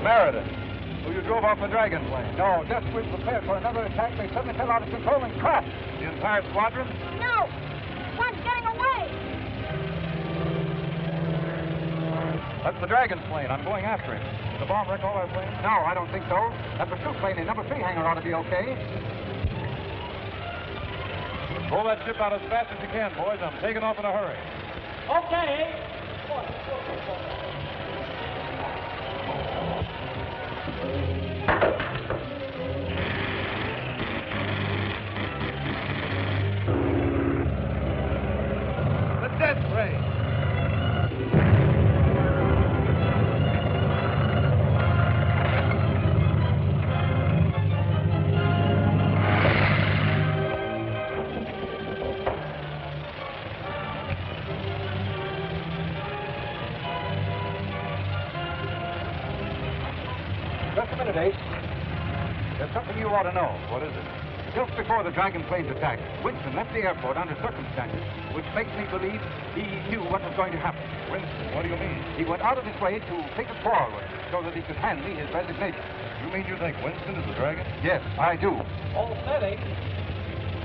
[SPEAKER 3] Meredith, who you drove off the dragon plane.
[SPEAKER 12] No, just we prepared for another attack. They suddenly fell out of control and crashed.
[SPEAKER 3] The entire squadron?
[SPEAKER 4] No! One's getting away!
[SPEAKER 3] That's the dragon's plane. I'm going after him. Did the bomb wreck all our planes?
[SPEAKER 12] No, I don't think so. That pursuit plane in number 3 hangar ought to be okay.
[SPEAKER 3] Pull that ship out as fast as you can, boys. I'm taking off in a hurry.
[SPEAKER 10] Okay.
[SPEAKER 1] The death ray.
[SPEAKER 12] Just a minute, Ace. There's something you ought to know.
[SPEAKER 3] What is it?
[SPEAKER 12] Just before the dragon plane's attack, Winston left the airport under circumstances which makes me believe he knew what was going to happen.
[SPEAKER 3] Winston, what do you mean?
[SPEAKER 12] He went out of his way to take us forward so that he could hand me his resignation.
[SPEAKER 3] You mean you think Winston is the dragon?
[SPEAKER 12] Yes, I do.
[SPEAKER 10] All set, Ace.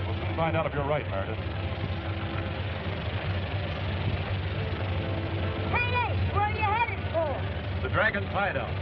[SPEAKER 3] We'll soon find out if you're right, Meredith.
[SPEAKER 4] Hey, Ace, where are you headed for?
[SPEAKER 3] The dragon's hideout.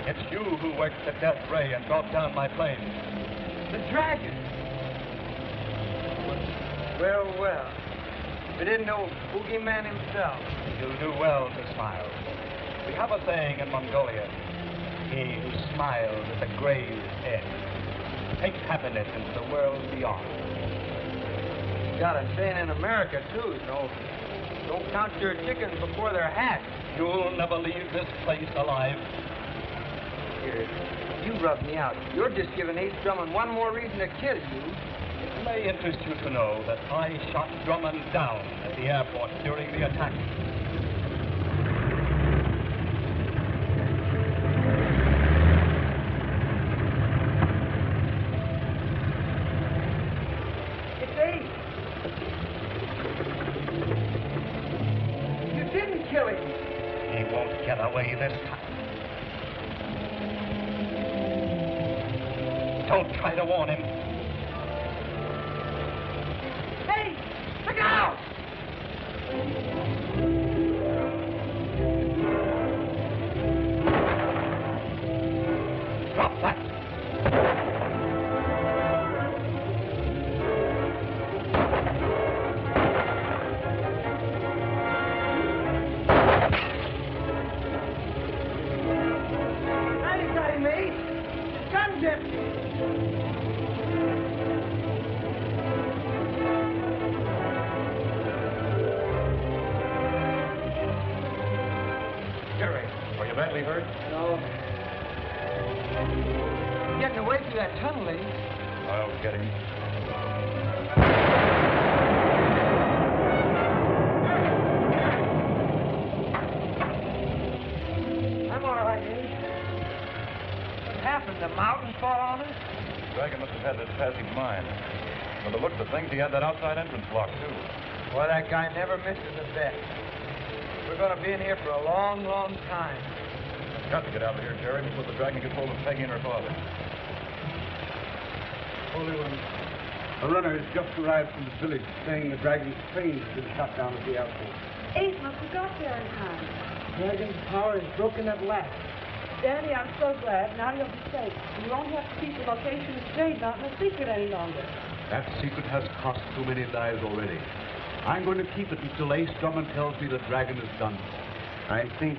[SPEAKER 9] It's you who worked the death ray and brought down my plane.
[SPEAKER 16] The dragon. Well, well. If it didn't know Boogeyman himself.
[SPEAKER 9] You'll do well to smile. We have a saying in Mongolia. He who smiles at the grave's edge takes happiness into the world beyond.
[SPEAKER 16] Got a saying in America, too, you know. Don't count your chickens before they're hatched.
[SPEAKER 9] You'll never leave this place alive.
[SPEAKER 16] Here, you rub me out. You're just giving Ace Drummond one more reason to kill you.
[SPEAKER 9] It may interest you to know that I shot Drummond down at the airport during the attack.
[SPEAKER 16] It's Ace. You didn't kill him.
[SPEAKER 9] He won't get away this time. Don't try to warn him.
[SPEAKER 16] Hey, look out!
[SPEAKER 9] Drop that.
[SPEAKER 16] I got him, Ace. His gun's empty.
[SPEAKER 3] Jerry, are you badly hurt?
[SPEAKER 16] No. Getting away through that tunnel, Ace.
[SPEAKER 3] I'll get him.
[SPEAKER 16] I'm all right, Ace. What happened? The mountain fall on us?
[SPEAKER 3] The dragon must have had this passing mine. By the looks of things, he had that outside entrance blocked, too.
[SPEAKER 16] Boy, that guy never misses a bet. We're going to be in here for a long, long time.
[SPEAKER 3] I've got to get out of here, Jerry, before the dragon gets hold of Peggy and her father.
[SPEAKER 12] Holy One, a runner has just arrived from the village saying the dragon's train has been shut down at the airport.
[SPEAKER 7] Ace must have got there in time.
[SPEAKER 10] Dragon's power is broken at last.
[SPEAKER 7] Daddy, I'm so glad. Now you'll be safe. You won't have to keep the location of Jade Mountain a secret any longer.
[SPEAKER 12] That secret has cost too many lives already. I'm going to keep it until Ace Drummond tells me the dragon is done.
[SPEAKER 14] I think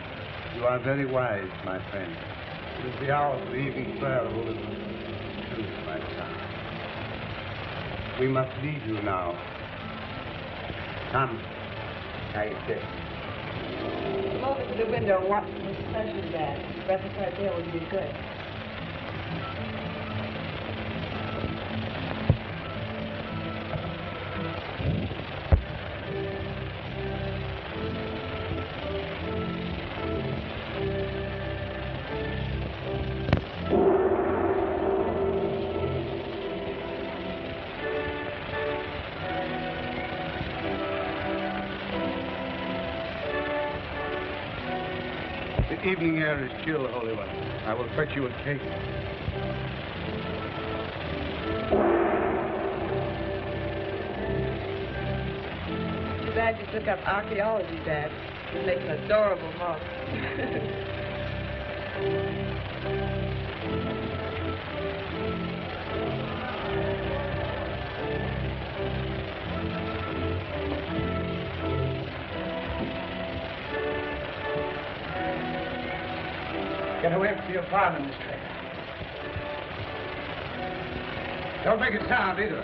[SPEAKER 14] you are very wise, my friend.
[SPEAKER 12] It is the hour for the evening prayer, Holy One.
[SPEAKER 14] Truth, my son. We must leave you now. Come, I say.
[SPEAKER 7] Come over to the window and watch the procession, Dad. Breakfast right there would be good.
[SPEAKER 12] The evening air is chill, Holy One. I will fetch you a cake.
[SPEAKER 7] Too bad you took up archaeology, Dad. It makes an adorable monk.
[SPEAKER 12] Get away from your father, Miss Trey. Don't make a sound, either.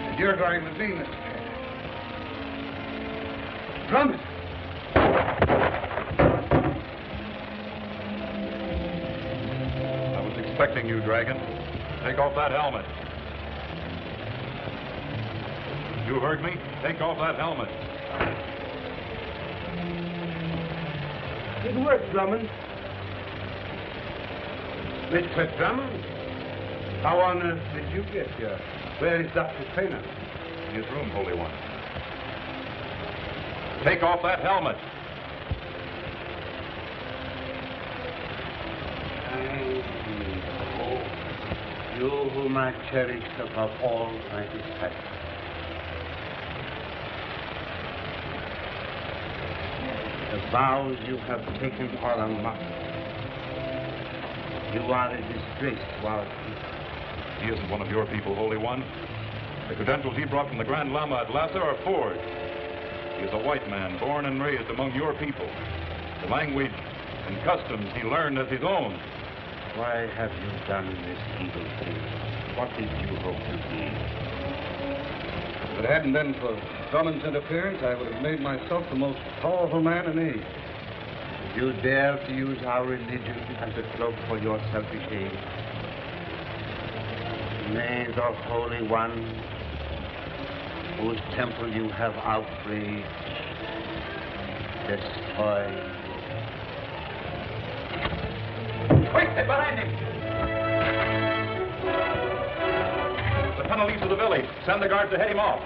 [SPEAKER 12] And you're going with me, Mr. Trey. Drummond!
[SPEAKER 3] I was expecting you, Dragon. Take off that helmet. You heard me? Take off that helmet.
[SPEAKER 10] Good work, Drummond.
[SPEAKER 12] Mr. Drummond? How on earth did you get here? Where is Dr. Traynor?
[SPEAKER 3] In his room, Holy One. Take off that helmet.
[SPEAKER 14] You whom I cherish above all my respect. The vows you have taken are a must. You are a disgrace to our people.
[SPEAKER 3] He isn't one of your people, Holy One. The credentials he brought from the Grand Lama at Lhasa are forged. He is a white man, born and raised among your people. The language and customs he learned as his own.
[SPEAKER 14] Why have you done this evil thing? What did you hope to be?
[SPEAKER 5] If it hadn't been for Drummond's interference, I would have made myself the most powerful man in age.
[SPEAKER 14] You dare to use our religion as a cloak for your selfish aim. May the Holy One, whose temple you have outraged, destroy.
[SPEAKER 3] Wait, get behind him! The tunnel leads to the village. Send the guards to head him off.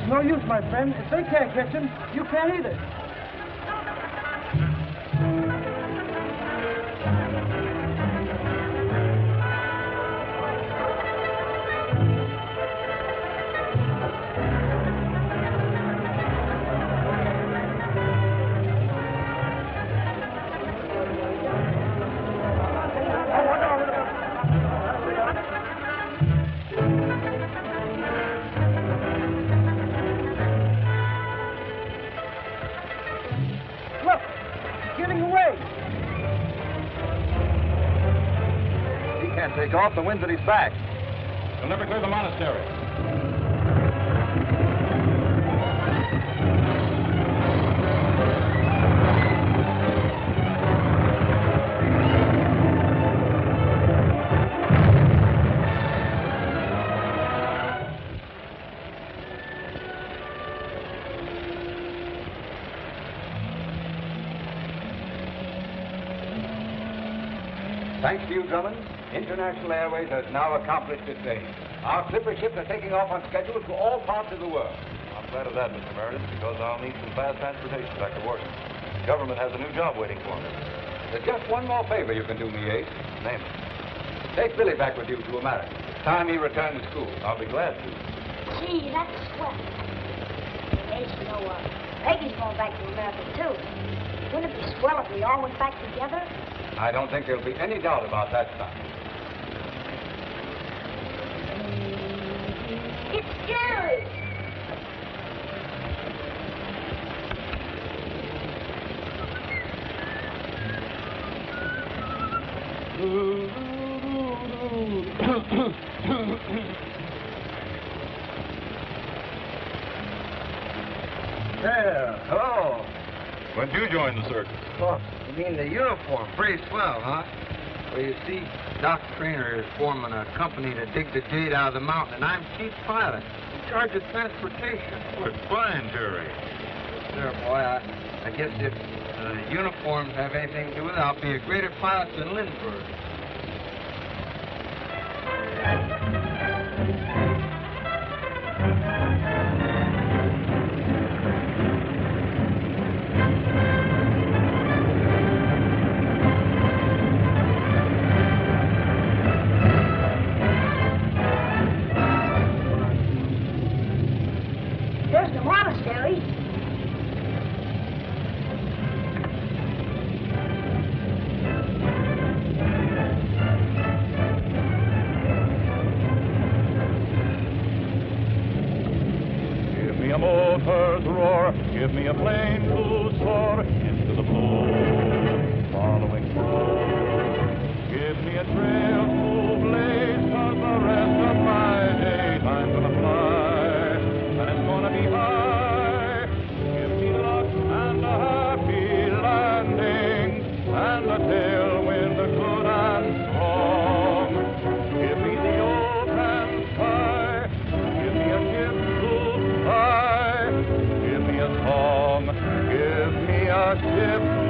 [SPEAKER 10] No use, my friend. If they can't catch him, you can't either.
[SPEAKER 3] Take off, the wind's at his back. He'll never clear the monastery.
[SPEAKER 5] Thanks to you, Drummond, International Airways has now accomplished its aim. Our clipper ships are taking off on schedule to all parts of the world.
[SPEAKER 3] I'm glad of that, Mr. Meredith, because I'll need some fast transportation back to Washington. The government has a new job waiting for me.
[SPEAKER 5] There's just one more favor you can do me, Ace.
[SPEAKER 3] Name it.
[SPEAKER 5] Take Billy back with you to America. It's time he returned to school.
[SPEAKER 3] I'll be glad to.
[SPEAKER 4] Gee, that's swell. Hey, you know, Peggy's going back to America, too. Wouldn't it be swell if we all went back together?
[SPEAKER 5] I don't think there'll be any doubt about that, son.
[SPEAKER 4] It's Jerry!
[SPEAKER 14] There. Hello.
[SPEAKER 3] When did you join the circus?
[SPEAKER 14] Oh, you mean the uniform? Pretty swell, huh? Well, you see, Doc Trainer is forming a company to dig the jade out of the mountain, and I'm chief pilot, in charge of transportation.
[SPEAKER 3] Oh, it's fine, Jerry.
[SPEAKER 14] Sure, boy, I guess if uniforms have anything to do with it, I'll be a greater pilot than Lindbergh.
[SPEAKER 4] There's the monastery.
[SPEAKER 8] Give me a plane to soar into the blue, following through. Give me a trail to blaze, 'cause the rest of my days I'm gonna fly, and it's gonna be high. Give me luck and a happy landing, and a tailwind good and strong. Give me the open sky, give me a ship to fly, give me a song, give me a ship